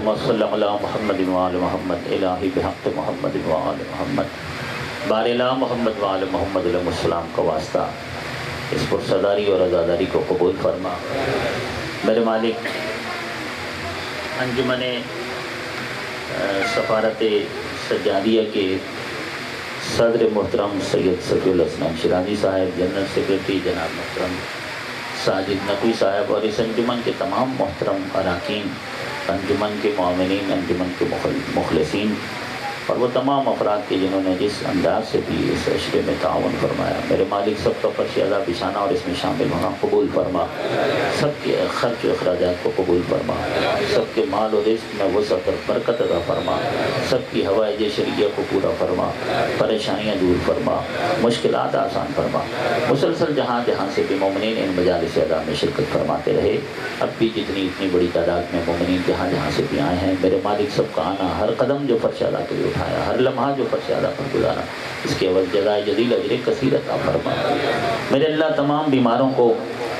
اللہم صلی علی محمد وآل محمد الہی بحق محمد وآل محمد بارلا محمد وآل محمد علیہ السلام کا واسطہ اس پرسداری اور عزاداری کو قبول فرما۔ میرے مالک، انجمن سفارت سجادیہ کے صدر محترم سید صفی الحسن شیرازی صاحب، جنرل سیکریٹری جناب محترم ساجد نقوی صاحب، اور اس انجمن کے تمام محترم اراکین، انجمن کے معاونین، انجمن کے مخلصین، اور وہ تمام افراد کے جنہوں نے جس انداز سے بھی اس عشرے میں تعاون فرمایا، میرے مالک سب کا فرش ادا بچھانا اور اس میں شامل ہونا قبول فرما، سب کے خرچ و اخراجات کو قبول فرما، سب کے مال و رزق میں وسعت اور برکت عطا فرما، سب کی حوائج شرعیہ کو پورا فرما، پریشانیاں دور فرما، مشکلات آسان فرما، مسلسل جہاں جہاں سے بھی مومنین ان مجالس ادا میں شرکت فرماتے رہے۔ اب بھی جتنی اتنی بڑی تعداد میں مومنین جہاں جہاں سے بھی آئے ہیں، میرے مالک سب کا آنا، ہر قدم جو فرش ادا کے لیے اٹھایا، ہر لمحہ جو فرش ادا پر گزارا، اس کے عوض جزائے جزیل اجر کثیر عطا فرما۔ میرے اللہ تمام بیماروں کو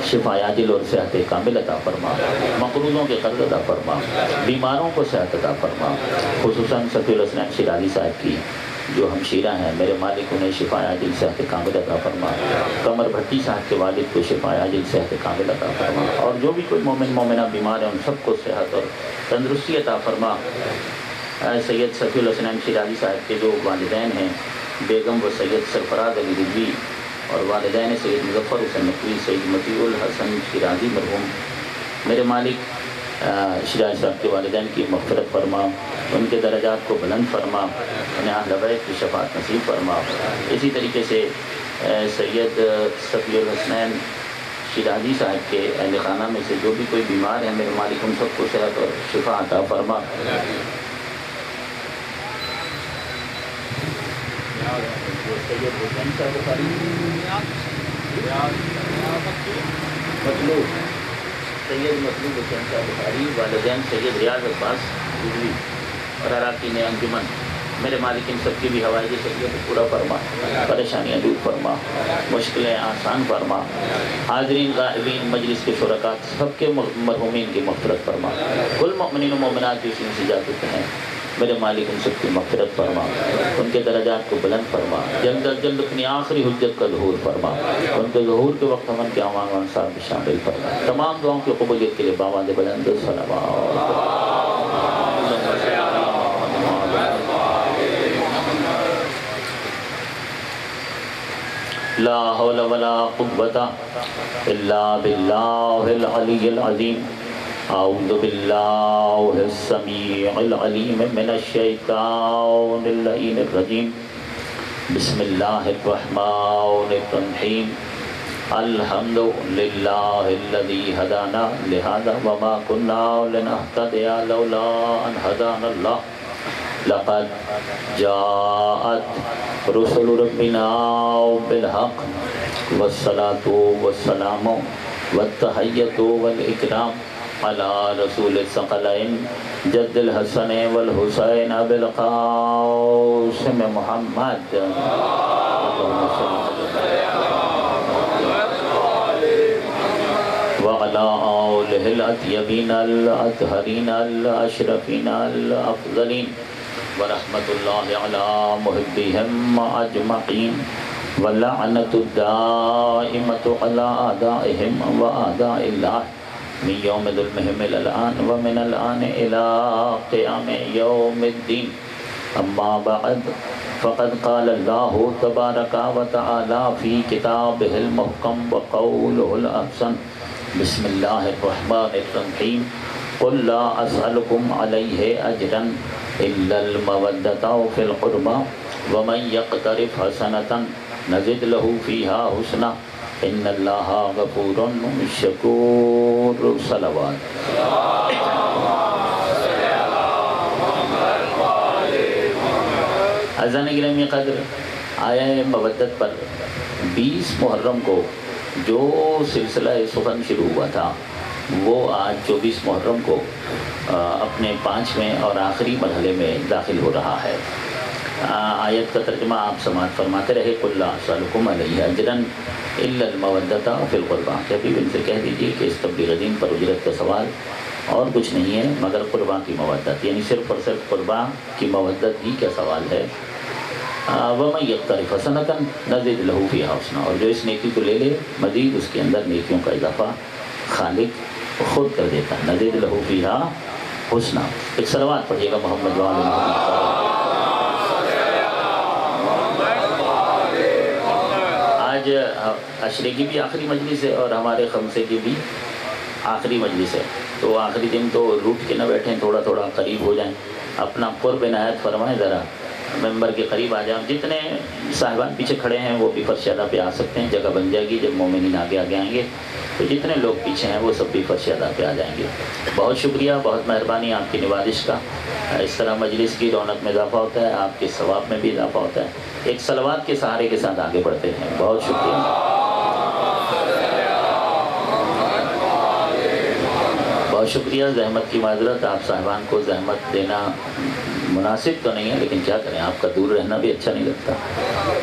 شفا عاجل اور صحت کامل عطا فرما، مقروضوں کے قرض عطا فرما، بیماروں کو صحت عطا فرما، خصوصاً صفی الحسن شیرازی صاحب کی جو ہمشیرہ ہیں، میرے مالک انہیں شفا عاجل صحت کامل عطا فرما، قمر بھٹی صاحب کے والد کو شفا عاجل صحت کامل عطا فرما، اور جو بھی کوئی مومن مومنہ بیمار ہیں ان سب کو صحت اور تندرستی عطا فرما۔ سید صفی الحسن شیرازی صاحب کے جو والدین ہیں، بیگم و سید سرفراز علی رضوی، اور والدین سید مظفر حسین نقوی، سید مطیع الحسن شیرازی مرحوم، میرے مالک شیرازی صاحب کے والدین کی مغفرت فرما، ان کے درجات کو بلند فرما، انہیں اہل بیت کی شفاعت نصیب فرما۔ اسی طریقے سے سید صفی الحسن شیرازی صاحب کے اہل خانہ میں سے جو بھی کوئی بیمار ہے، میرے مالک ان سب کو صحت اور شفا عطا فرما۔ سید حسین صاحب بخاری مطلوب، سید مطلوب حسین صاحب بخاری، والدین سید ریاض عباس رضوی اور اراکین انجمن، میرے مالک ان سب کی بھی حوائج شرعیہ کو پورا فرما، پریشانیاں دور فرما، مشکلیں آسان فرما، حاضرین غائبین مجلس کے شرکاء سب کے مرحومین کی مغفرت فرما، کل مؤمنین و مومنات جو اسی سے جا چکے ہیں، میرے مالک ان سب کی مغفرت فرما، ان کے درجات کو بلند فرما، جلد از جلد اپنی آخری حجت کا ظہور فرما، ان کے ظہور کے وقت ہم ان کے عوام و انصار میں شامل فرما، تمام دعاؤں کی قبولیت کے لیے باوند بلند صلوات۔ لا حول ولا قوة الا باللہ العلی العظیم۔ اعوذ باللہ السمیع العلیم من الشیطان اللعین الرجیم۔ بسم اللہ الرحمن الرحیم۔ الحمد للہ الذی ہدانا لہذا وما كنا لنہتدی لولا ان ہدانا اللہ۔ لقد جاءت رسل ربنا بالحق والصلاة والسلام والتحیۃ والاکرام علی رسول الثقلین جد الحسن والحسین ابی القاسم محمد۔ وعلی آلہ الاطیبین الاطہرین الاشرفین الافضلین، ورحمۃ اللہ علی محبہم اجمعین، ولعنۃ الدائمۃ علی اعدائہم واعداء اللہ من یوم ظلمہم الان ومن الان الى قیام یوم الدین۔ اما بعد فقد قال اللہ تبارک وتعالی فی کتابہ المحکم وقولہ الاحسن۔ بسم اللہ الرحمن الرحیم۔ قل لا اسألکم علیہ اجرا الا المودۃ فی القربى ومن یقترف حسنۃ نزد له فیہا حسنا ان اللہ غفور شکور۔ صلوات۔ عزیزان گرامی قدر، آیہ مودت پر 20 محرم کو جو سلسلہ سخن شروع ہوا تھا وہ آج 24 محرم کو اپنے 5ویں اور آخری مرحلے میں داخل ہو رہا ہے۔ آیت کا ترجمہ آپ سماعت فرماتے رہے۔ قل لا اسألکم علیہ اجرا الا المودۃ فی القربى، کہ حبیب ان سے کہہ دیجیے کہ اس تبلیغ دین پر اجرت کا سوال اور کچھ نہیں ہے مگر قربا کی مودت، یعنی صرف اور صرف قربا کی مودت ہی کا سوال ہے۔ وَمَن يَقْتَرِفْ حَسَنَةً نَزِدْ لَهُ فِيهَا حُسْنًا، اور جو اس نیکی کو لے لے مزید اس کے اندر نیکیوں کا اضافہ خالق خود کر دیتا ہے۔ نَزِدْ لَهُ فِيهَا حُسْنًا۔ ایک صلوات پڑھیے گا محمد وعلی محمد۔ آج عشرے کی بھی آخری مجلس ہے اور ہمارے خمسے کی بھی آخری مجلس ہے، تو آخری دن تو روٹ کے نہ بیٹھیں، تھوڑا تھوڑا قریب ہو جائیں، اپنا قرب عنایت فرمائیں، ذرا ممبر کے قریب آ جائیں۔ جتنے صاحبان پیچھے کھڑے ہیں وہ بھی فرش ادا پہ آ سکتے ہیں، جگہ بن جائے گی جب مومنین آگے آگے آئیں گے، تو جتنے لوگ پیچھے ہیں وہ سب بھی فرش ادا پہ آ جائیں گے۔ بہت شکریہ، بہت مہربانی آپ کی نوازش کا، اس طرح مجلس کی رونق میں اضافہ ہوتا ہے، آپ کے ثواب میں بھی اضافہ ہوتا ہے۔ ایک صلوات کے سہارے کے ساتھ آگے بڑھتے ہیں۔ بہت شکریہ، بہت شکریہ۔ زحمت کی معذرت، آپ صاحبان کو زحمت دینا مناسب تو نہیں ہے، لیکن کیا کریں، آپ کا دور رہنا بھی اچھا نہیں لگتا،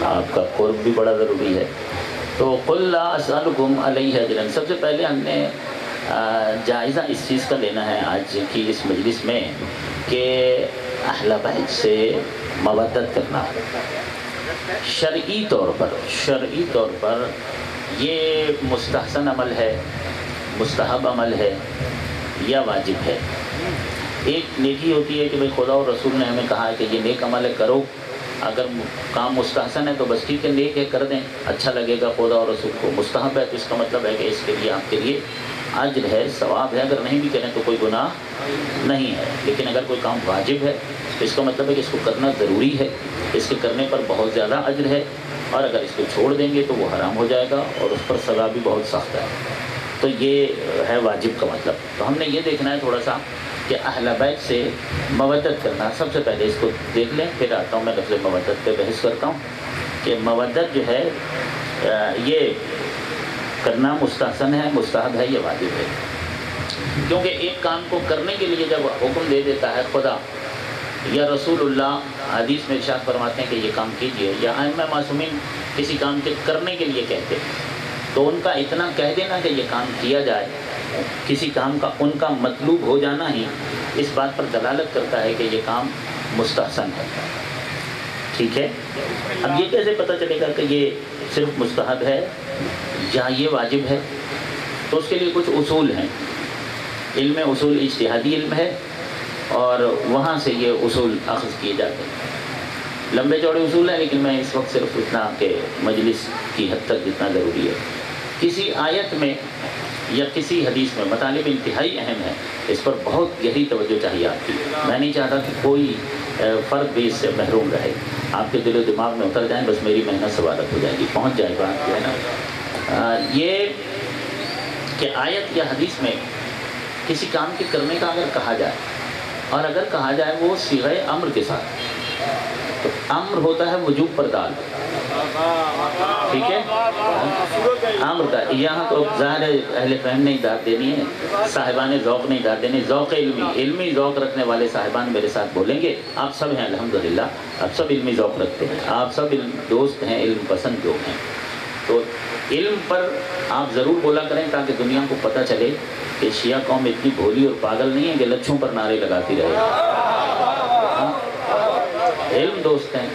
آپ کا قرب بھی بڑا ضروری ہے۔ تو قُل لَا أَسْأَلُكُمْ عَلَيْهِ أَجْرًا، سب سے پہلے ہم نے جائزہ اس چیز کا لینا ہے آج کی اس مجلس میں کہ اہل بیت سے مودت کرنا شرعی طور پر یہ مستحسن عمل ہے، مستحب عمل ہے یا واجب ہے۔ ایک نیکی ہوتی ہے کہ بھئی خدا اور رسول نے ہمیں کہا ہے کہ یہ نیک عمل ہے، کرو، اگر کام مستحسن ہے تو بس ٹھیک ہے، نیک ہے کر دیں، اچھا لگے گا خدا اور رسول کو۔ مستحب ہے تو اس کا مطلب ہے کہ اس کے لیے آپ کے لیے اجر ہے، ثواب ہے، اگر نہیں بھی کریں تو کوئی گناہ نہیں ہے۔ لیکن اگر کوئی کام واجب ہے تو اس کا مطلب ہے کہ اس کو کرنا ضروری ہے، اس کے کرنے پر بہت زیادہ اجر ہے، اور اگر اس کو چھوڑ دیں گے تو وہ حرام ہو جائے گا اور اس پر سزا بھی بہت سخت ہے۔ تو یہ ہے واجب کا مطلب۔ تو ہم نے یہ دیکھنا ہے تھوڑا سا کہ اہل بیت سے مودت کرنا، سب سے پہلے اس کو دیکھ لیں، پھر آتا ہوں میں لفظ مودت پہ بحث کرتا ہوں کہ مودت جو ہے یہ کرنا مستحسن ہے، مستحب ہے یا واجب ہے۔ کیونکہ ایک کام کو کرنے کے لیے جب حکم دے دیتا ہے خدا یا رسول اللہ، حدیث میں ارشاد فرماتے ہیں کہ یہ کام کیجئے، یا ائمہ معصومین کسی کام کے کرنے کے لیے کہتے ہیں، تو ان کا اتنا کہہ دینا کہ یہ کام کیا جائے، کسی کام کا ان کا مطلوب ہو جانا ہی اس بات پر دلالت کرتا ہے کہ یہ کام مستحسن ہے۔ ٹھیک ہے، اب یہ کیسے پتہ چلے گا کہ یہ صرف مستحب ہے یا یہ واجب ہے؟ تو اس کے لیے کچھ اصول ہیں۔ علم اصول اجتہادی علم ہے اور وہاں سے یہ اصول اخذ کیے جاتے ہیں۔ لمبے چوڑے اصول ہیں، لیکن میں اس وقت صرف اتنا کہ مجلس کی حد تک جتنا ضروری ہے، کسی آیت میں یا کسی حدیث میں مطالب انتہائی اہم ہے، اس پر بہت گہری توجہ چاہیے آپ کی۔ میں نہیں چاہتا کہ کوئی فرد بھی اس سے محروم رہے، آپ کے دل و دماغ میں اتر جائیں، بس میری محنت سوالت ہو جائے گی، پہنچ جائے گا جو ہے نا۔ یہ کہ آیت یا حدیث میں کسی کام کے کرنے کا اگر کہا جائے، اور اگر کہا جائے وہ صیغہ امر کے ساتھ، تو امر ہوتا ہے وجوب پر دال، ٹھیک ہے، امر کا یہاں تو ظاہر ہے اہل فہم نے داد دینی ہے، صاحبان ذوق نے داد دینی، ذوق علمی ذوق رکھنے والے صاحبان میرے ساتھ بولیں گے۔ آپ سب ہیں الحمدللہ، آپ سب علمی ذوق رکھتے ہیں، آپ سب دوست ہیں، علم پسند لوگ ہیں، تو علم پر آپ ضرور بولا کریں تاکہ دنیا کو پتہ چلے کہ شیعہ قوم اتنی بھولی اور پاگل نہیں ہے کہ لچھوں پر نعرے لگاتی رہے۔ علم دوست ہیں،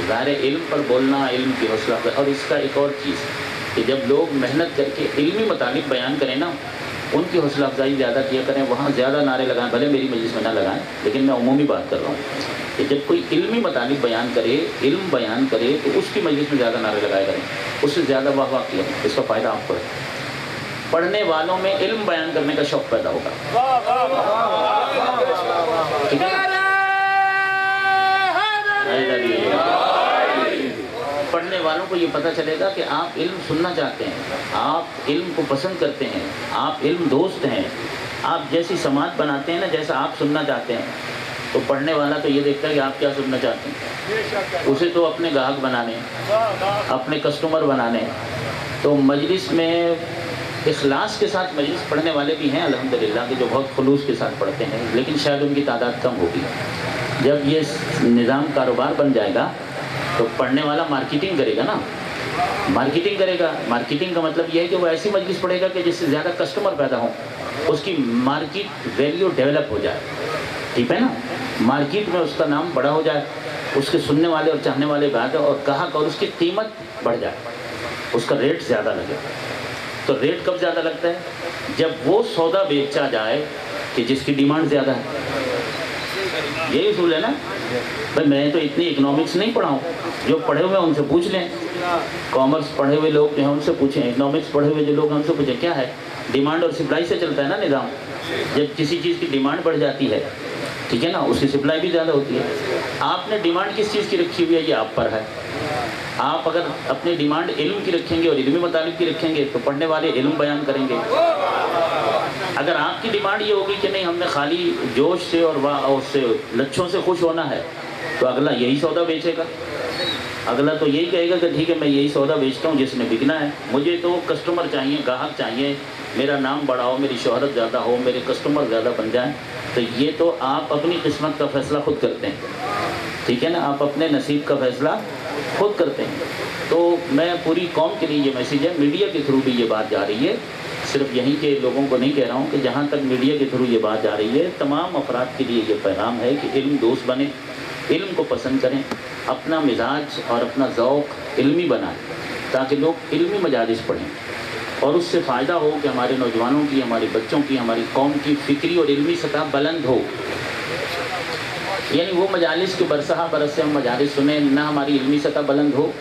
ظاہر علم پر بولنا، علم کی حوصلہ افزائی۔ اور اس کا ایک اور چیز کہ جب لوگ محنت کر کے علمی مطالب بیان کریں نا، ان کی حوصلہ افزائی زیادہ کیا کریں، وہاں زیادہ نعرے لگائیں، بھلے میری مجلس میں نہ لگائیں، لیکن میں عمومی بات کر رہا ہوں کہ جب کوئی علمی مطالب بیان کرے، علم بیان کرے، تو اس کی مجلس میں زیادہ نعرے لگائے کریں، اس سے زیادہ واہ واہ کیا، اس کا فائدہ آپ کو ہے۔ پڑھنے والوں میں علم بیان کرنے کا شوق پیدا ہوگا، ٹھیک ہے، پڑھنے والوں کو یہ پتہ چلے گا کہ آپ علم سننا چاہتے ہیں، آپ علم کو پسند کرتے ہیں، آپ علم دوست ہیں، آپ جیسی سماعت بناتے ہیں نا، جیسا آپ سننا چاہتے ہیں، تو پڑھنے والا تو یہ دیکھتا ہے کہ آپ کیا سننا چاہتے ہیں، اسے تو اپنے گاہک بنانے، اپنے کسٹمر بنانے۔ تو مجلس میں اخلاص کے ساتھ مجلس پڑھنے والے بھی ہیں الحمدللہ کہ جو بہت خلوص کے ساتھ پڑھتے ہیں، لیکن شاید ان کی تعداد کم ہوگی۔ جب یہ نظام کاروبار بن جائے گا تو پڑھنے والا مارکیٹنگ کرے گا نا، مارکیٹنگ کرے گا. مارکیٹنگ کا مطلب یہ ہے کہ وہ ایسی مجلس پڑھے گا کہ جس سے زیادہ کسٹمر پیدا ہوں, اس کی مارکیٹ ویلیو ڈیولپ ہو جائے, ٹھیک ہے نا, مارکیٹ میں اس کا نام بڑا ہو جائے, اس کے سننے والے اور چاہنے والے بات اور گاہک اور اس کی قیمت بڑھ جائے, اس کا ریٹ زیادہ لگے. تو ریٹ کب زیادہ لگتا ہے؟ جب وہ سودا بیچا جائے کہ جس کی ڈیمانڈ زیادہ ہے. یہی اصول ہے نا بھائی. میں تو اتنی اکنامکس نہیں پڑھا ہوں, جو پڑھے ہوئے ہیں ان سے پوچھ لیں. کامرس پڑھے ہوئے لوگ جو ہیں ان سے پوچھیں, اکنامکس پڑھے ہوئے جو لوگ ہیں ان سے پوچھیں. کیا ہے ڈیمانڈ اور سپلائی سے چلتا ہے نا نظام. جب کسی چیز کی ڈیمانڈ بڑھ جاتی ہے, ٹھیک ہے نا, اس کی سپلائی بھی زیادہ ہوتی ہے. آپ نے ڈیمانڈ کس چیز کی رکھی ہوئی ہے یہ آپ پر ہے. آپ اگر اپنی ڈیمانڈ علم کی رکھیں گے اور علمی مطالب کی رکھیں گے تو پڑھنے والے علم بیان کریں گے. اگر آپ کی ڈیمانڈ یہ ہوگی کہ نہیں ہم نے خالی جوش سے اور اس سے لچھوں سے خوش ہونا ہے, تو اگلا یہی سودا بیچے گا. اگلا تو یہی کہے گا کہ ٹھیک ہے میں یہی سودا بیچتا ہوں جس میں بکنا ہے, مجھے تو کسٹمر چاہیے, گاہک چاہیے, میرا نام بڑا ہو, میری شہرت زیادہ ہو, میرے کسٹمر زیادہ بن جائیں. تو یہ تو آپ اپنی قسمت کا فیصلہ خود کرتے ہیں, ٹھیک ہے نا, آپ اپنے نصیب کا فیصلہ خود کرتے ہیں. تو میں پوری قوم کے لیے یہ میسیج ہے, میڈیا کے تھرو بھی یہ بات جا رہی ہے, صرف یہیں کے لوگوں کو نہیں کہہ رہا ہوں, کہ جہاں تک میڈیا کے تھرو یہ بات جا رہی ہے تمام افراد کے لیے یہ پیغام ہے کہ علم دوست بنے, علم کو پسند کریں, اپنا مزاج اور اپنا ذوق علمی بنائیں تاکہ لوگ علمی مجالس پڑھیں اور اس سے فائدہ ہو کہ ہمارے نوجوانوں کی, ہمارے بچوں کی, ہماری قوم کی فکری اور علمی سطح بلند ہو. یعنی وہ مجالس کے برسہ برس سے ہم مجالس سنیں, نہ ہماری علمی سطح بلند ہو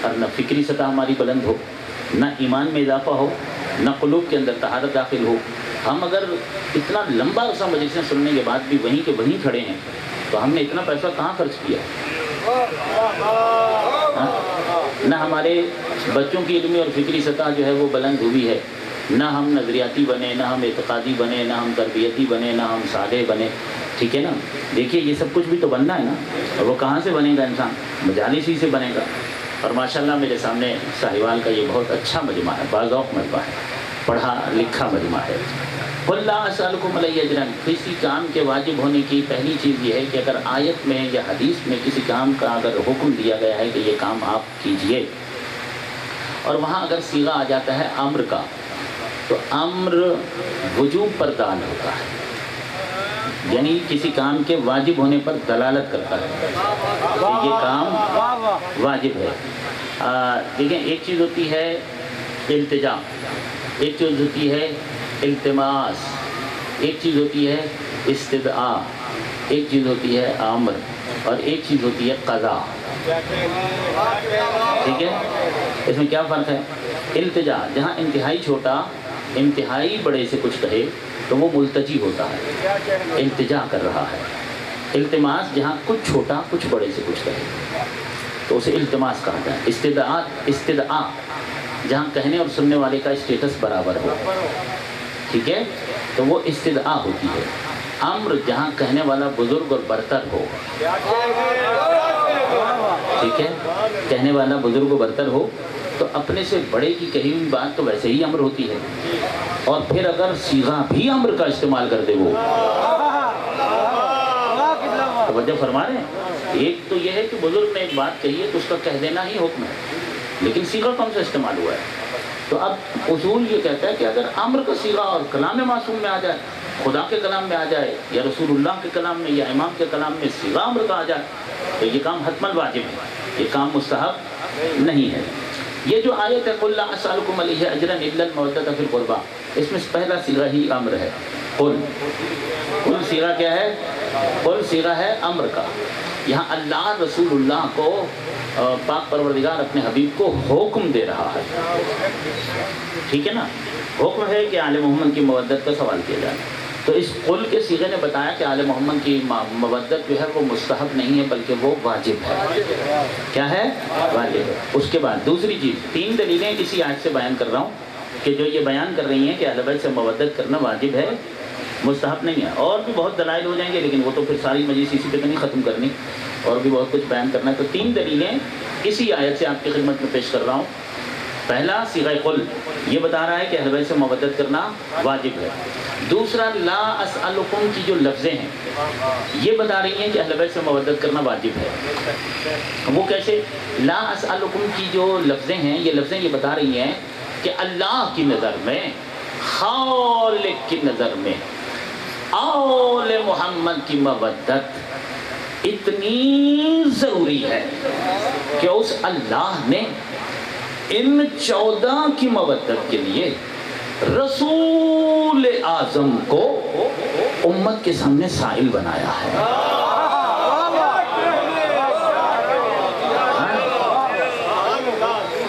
اور نہ فکری سطح ہماری بلند ہو, نہ ایمان میں اضافہ ہو, نہ قلوب کے اندر طہارت داخل ہو. ہم اگر اتنا لمبا عرصہ مجلسیں سننے کے بعد بھی وہیں کے وہیں کھڑے ہیں تو ہم نے اتنا پیسہ کہاں خرچ کیا؟ نہ ہمارے بچوں کی علمی اور فکری سطح جو ہے وہ بلند ہوئی ہے, نہ ہم نظریاتی بنے, نہ ہم اعتقادی بنے, نہ ہم تربیتی بنے, نہ ہم صالح بنے, ٹھیک ہے نا. دیکھیے یہ سب کچھ بھی تو بننا ہے نا, اور وہ کہاں سے بنے گا انسان؟ مجالس ہی سے بنے گا. اور ماشاءاللہ میرے سامنے ساہیوال کا یہ بہت اچھا مجمع ہے, باذوق مجمع ہے, پڑھا لکھا مجمع ہے. وَلَا أَسْأَلُكُمْ عَلَيْهِ أَجْرًا. کسی کام کے واجب ہونے کی پہلی چیز یہ ہے کہ اگر آیت میں یا حدیث میں کسی کام کا اگر حکم دیا گیا ہے کہ یہ کام آپ کیجئے, اور وہاں اگر صیغہ آ جاتا ہے امر کا, تو امر وجوب پر دال ہوتا ہے, یعنی کسی کام کے واجب ہونے پر دلالت کرتا ہے کہ یہ کام واجب ہے. دیکھیں ایک چیز ہوتی ہے التجا, ایک چیز ہوتی ہے التماس, ایک چیز ہوتی ہے استدعاء, ایک چیز ہوتی ہے امر, اور ایک چیز ہوتی ہے قضا. ٹھیک ہے, اس میں کیا فرق ہے؟ التجا جہاں انتہائی چھوٹا انتہائی بڑے سے کچھ کہے تو وہ ملتجی ہوتا ہے, التجا کر رہا ہے. التماس جہاں کچھ چھوٹا کچھ بڑے سے کچھ کہے تو اسے التماس کہا جاتا ہے. استدعاء جہاں کہنے اور سننے والے کا اسٹیٹس برابر ہو, ٹھیک ہے, تو وہ استدعاء ہوتی ہے. امر جہاں کہنے والا بزرگ اور برتر ہو, ٹھیک ہے, کہنے والا بزرگ و برتر ہو تو اپنے سے بڑے کی کہی ہوئی بات تو ویسے ہی امر ہوتی ہے, اور پھر اگر صیغہ بھی امر کا استعمال کر دے وہ, توجہ فرما رہے ہیں. ایک تو یہ ہے کہ بزرگ نے ایک بات کہی ہے تو اس کا کہہ دینا ہی حکم ہے, لیکن صیغہ کون سا استعمال ہوا ہے؟ تو اب اصول یہ کہتا ہے کہ اگر امر کا صیغہ اور کلام معصوم میں آ جائے, خدا کے کلام میں آ جائے یا رسول اللہ کے کلام میں یا امام کے کلام میں صیغہ امر کا آ جائے تو یہ کام حتماً واجب ہے, یہ کام مستحب نہیں ہے. یہ جو آیت ہے قُلْ لَا أَسْأَلُكُمْ عَلَيْهِ أَجْرًا إِلَّا الْمَوَدَّةَ فِي الْقُرْبَى, اس میں پہلا صیغہ ہی امر ہے. قل صیغہ کیا ہے؟ قل صیغہ ہے امر کا. یہاں اللہ رسول اللہ کو پاک پروردگار اپنے حبیب کو حکم دے رہا ہے, ٹھیک ہے نا. حکم ہے کہ آل محمد کی مودت کا سوال کیا جائے. تو اس قل کے صیغے نے بتایا کہ آل محمد کی مودت جو ہے وہ مستحب نہیں ہے بلکہ وہ واجب ہے. کیا ہے؟ واجب ہے. اس کے بعد دوسری چیز, 3 دلیلیں اسی آیت سے بیان کر رہا ہوں کہ جو یہ بیان کر رہی ہیں کہ اہل بیت سے مودت کرنا واجب ہے, مستحب نہیں ہے. اور بھی بہت دلائل ہو جائیں گے لیکن وہ تو پھر ساری مجلس اسی پہ تو نہیں ختم کرنی, اور بھی بہت کچھ بیان کرنا ہے. تو 3 دلیلیں اسی آیت سے آپ کی خدمت میں پیش کر رہا ہوں. پہلا صیغہ قل یہ بتا رہا ہے کہ اہل بیت سے مودت کرنا واجب ہے. دوسرا لا اسألکم کی جو لفظیں ہیں یہ بتا رہی ہیں کہ اہل بیت سے مودت کرنا واجب ہے. وہ کیسے؟ لا اسألکم کی جو لفظیں ہیں یہ بتا رہی ہیں کہ اللہ کی نظر میں، خالق کی نظر میں آل محمد کی مودت اتنی ضروری ہے کہ اس اللہ نے ان 14 کی مودت کے لیے رسول اعظم کو امت کے سامنے سائل بنایا ہے.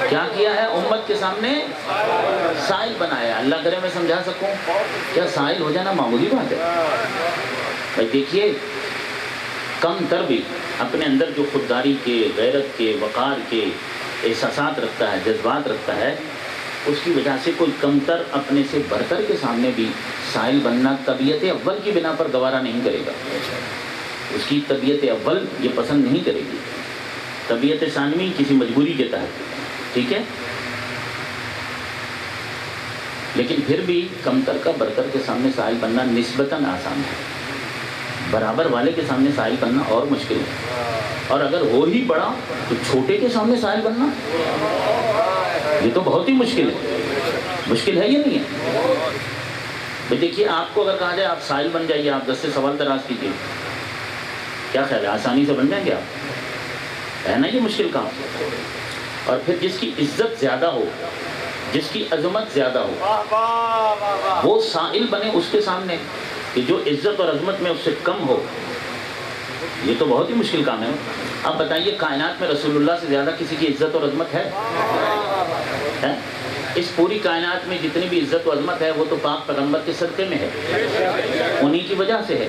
کیا کیا ہے؟ امت کے سامنے سائل بنایا. اللہ کرے میں سمجھا سکوں، کیا سائل ہو جانا معمولی بات ہے؟ بھائی دیکھیے، کم تر بھی اپنے اندر جو خودداری کے، غیرت کے، وقار کے احساسات رکھتا ہے، جذبات رکھتا ہے، اس کی وجہ سے کوئی کمتر اپنے سے برتر کے سامنے بھی سائل بننا طبیعت اول کی بنا پر گوارا نہیں کرے گا. اس کی طبیعت اول یہ پسند نہیں کرے گی. طبیعت ثانوی کسی مجبوری کے تحت، ٹھیک ہے، لیکن پھر بھی کمتر کا برتر کے سامنے سائل بننا نسبتاً آسان ہے. برابر والے کے سامنے سائل بننا اور مشکل ہے. اور اگر ہو ہی بڑا تو چھوٹے کے سامنے سائل بننا یہ تو بہت ہی مشکل ہے. مشکل ہے یا نہیں ہے؟ بھئی دیکھیے، آپ کو اگر کہا جائے آپ سائل بن جائیے، آپ 10 سے سوال دراز کیجیے، کیا خیال ہے آسانی سے بن جائیں گے آپ؟ ہے نا یہ مشکل کام. اور پھر جس کی عزت زیادہ ہو، جس کی عظمت زیادہ ہو، وہ سائل بنے اس کے سامنے کہ جو عزت اور عظمت میں اس سے کم ہو. یہ تو بہت ہی مشکل کام ہے. اب بتائیے، کائنات میں رسول اللہ سے زیادہ کسی کی عزت اور عظمت ہے؟ اس پوری کائنات میں جتنی بھی عزت و عظمت ہے وہ تو پاک پیغمبر کے صدقے میں ہے، انہی کی وجہ سے ہے.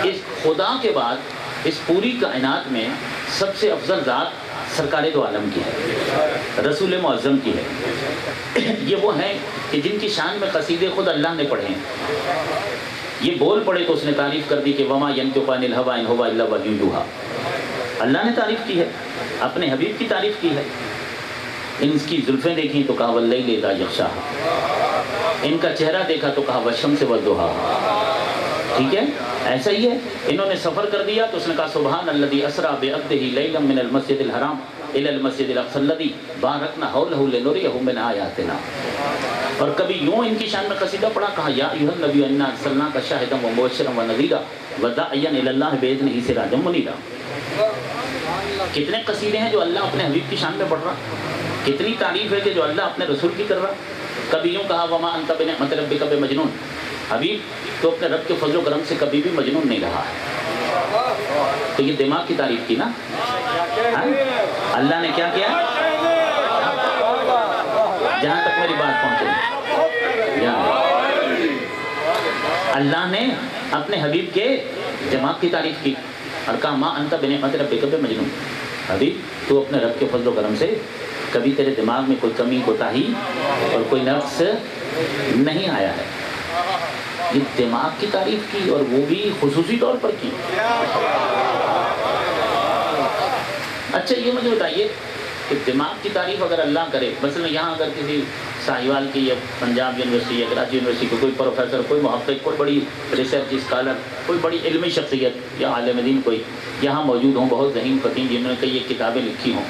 اس خدا کے بعد اس پوری کائنات میں سب سے افضل ذات سرکار دو عالم کی ہے، رسول معظم کی ہے. یہ وہ ہیں کہ جن کی شان میں قصیدے خود اللہ نے پڑھے ہیں. یہ بول پڑے تو اس نے تعریف کر دی کہ وما ينطق عن الهوى ان هو الا وحی یوحی. اللہ نے تعریف کی ہے، اپنے حبیب کی تعریف کی ہے. ان کی زلفیں دیکھیں تو کہا واللیل اذا یغشا، ان کا چہرہ دیکھا تو کہا والشمس والضحیٰ. ٹھیک ہے، ایسا ہی ہے. انہوں نے سفر کر دیا تو اس نے کہا سبحان الذی اسریٰ بعبدہ لیلا من المسجد الحرام الی المسجد الاقصی الذی بارکنا حولہ لنریہ من آیاتنا. اور کبھی یوں ان کی شان میں قصیدہ پڑھا، کہا یا ایھا النبی انا ارسلناک شاہدا ومبشرا ونذیرا وداعیا الی اللہ باذنہ سراجا منیرا. کتنے قصیدے ہیں جو اللہ اپنے حبیب کی شان میں پڑھ رہا، کتنی تعریف ہے کہ جو اللہ اپنے رسول کی کر رہا. کبھی یوں کہا وما انت بنعمت ربک بمجنون، حبیب تو اپنے رب کے فضل و کرم سے کبھی بھی مجنون نہیں رہا ہے. تو یہ دماغ کی تعریف کی نا. اللہ نے کیا کیا؟ جہاں تک میری بات پہنچے، اللہ نے اپنے حبیب کے دماغ کی تعریف کی اور کہا ما انت بنعمت ربک بمجنون. حبیب تو اپنے رب کے فضل و کرم سے کبھی تیرے دماغ میں کوئی کمی، کوتاہی اور کوئی نقص نہیں آیا ہے. یہ دماغ کی تعریف کی اور وہ بھی خصوصی طور پر کی. اچھا یہ مجھے بتائیے کہ دماغ کی تعریف اگر اللہ کرے، مثلا یہاں اگر کسی ساہیوال کی یا پنجاب یونیورسٹی یا کراچی یونیورسٹی کو کوئی پروفیسر، کوئی محقق، کوئی بڑی ریسرچ اسکالر، کوئی بڑی علمی شخصیت یا عالم دین کوئی یہاں موجود ہوں، بہت ذہین فطین جنہوں نے کئی یہ کتابیں لکھی ہوں،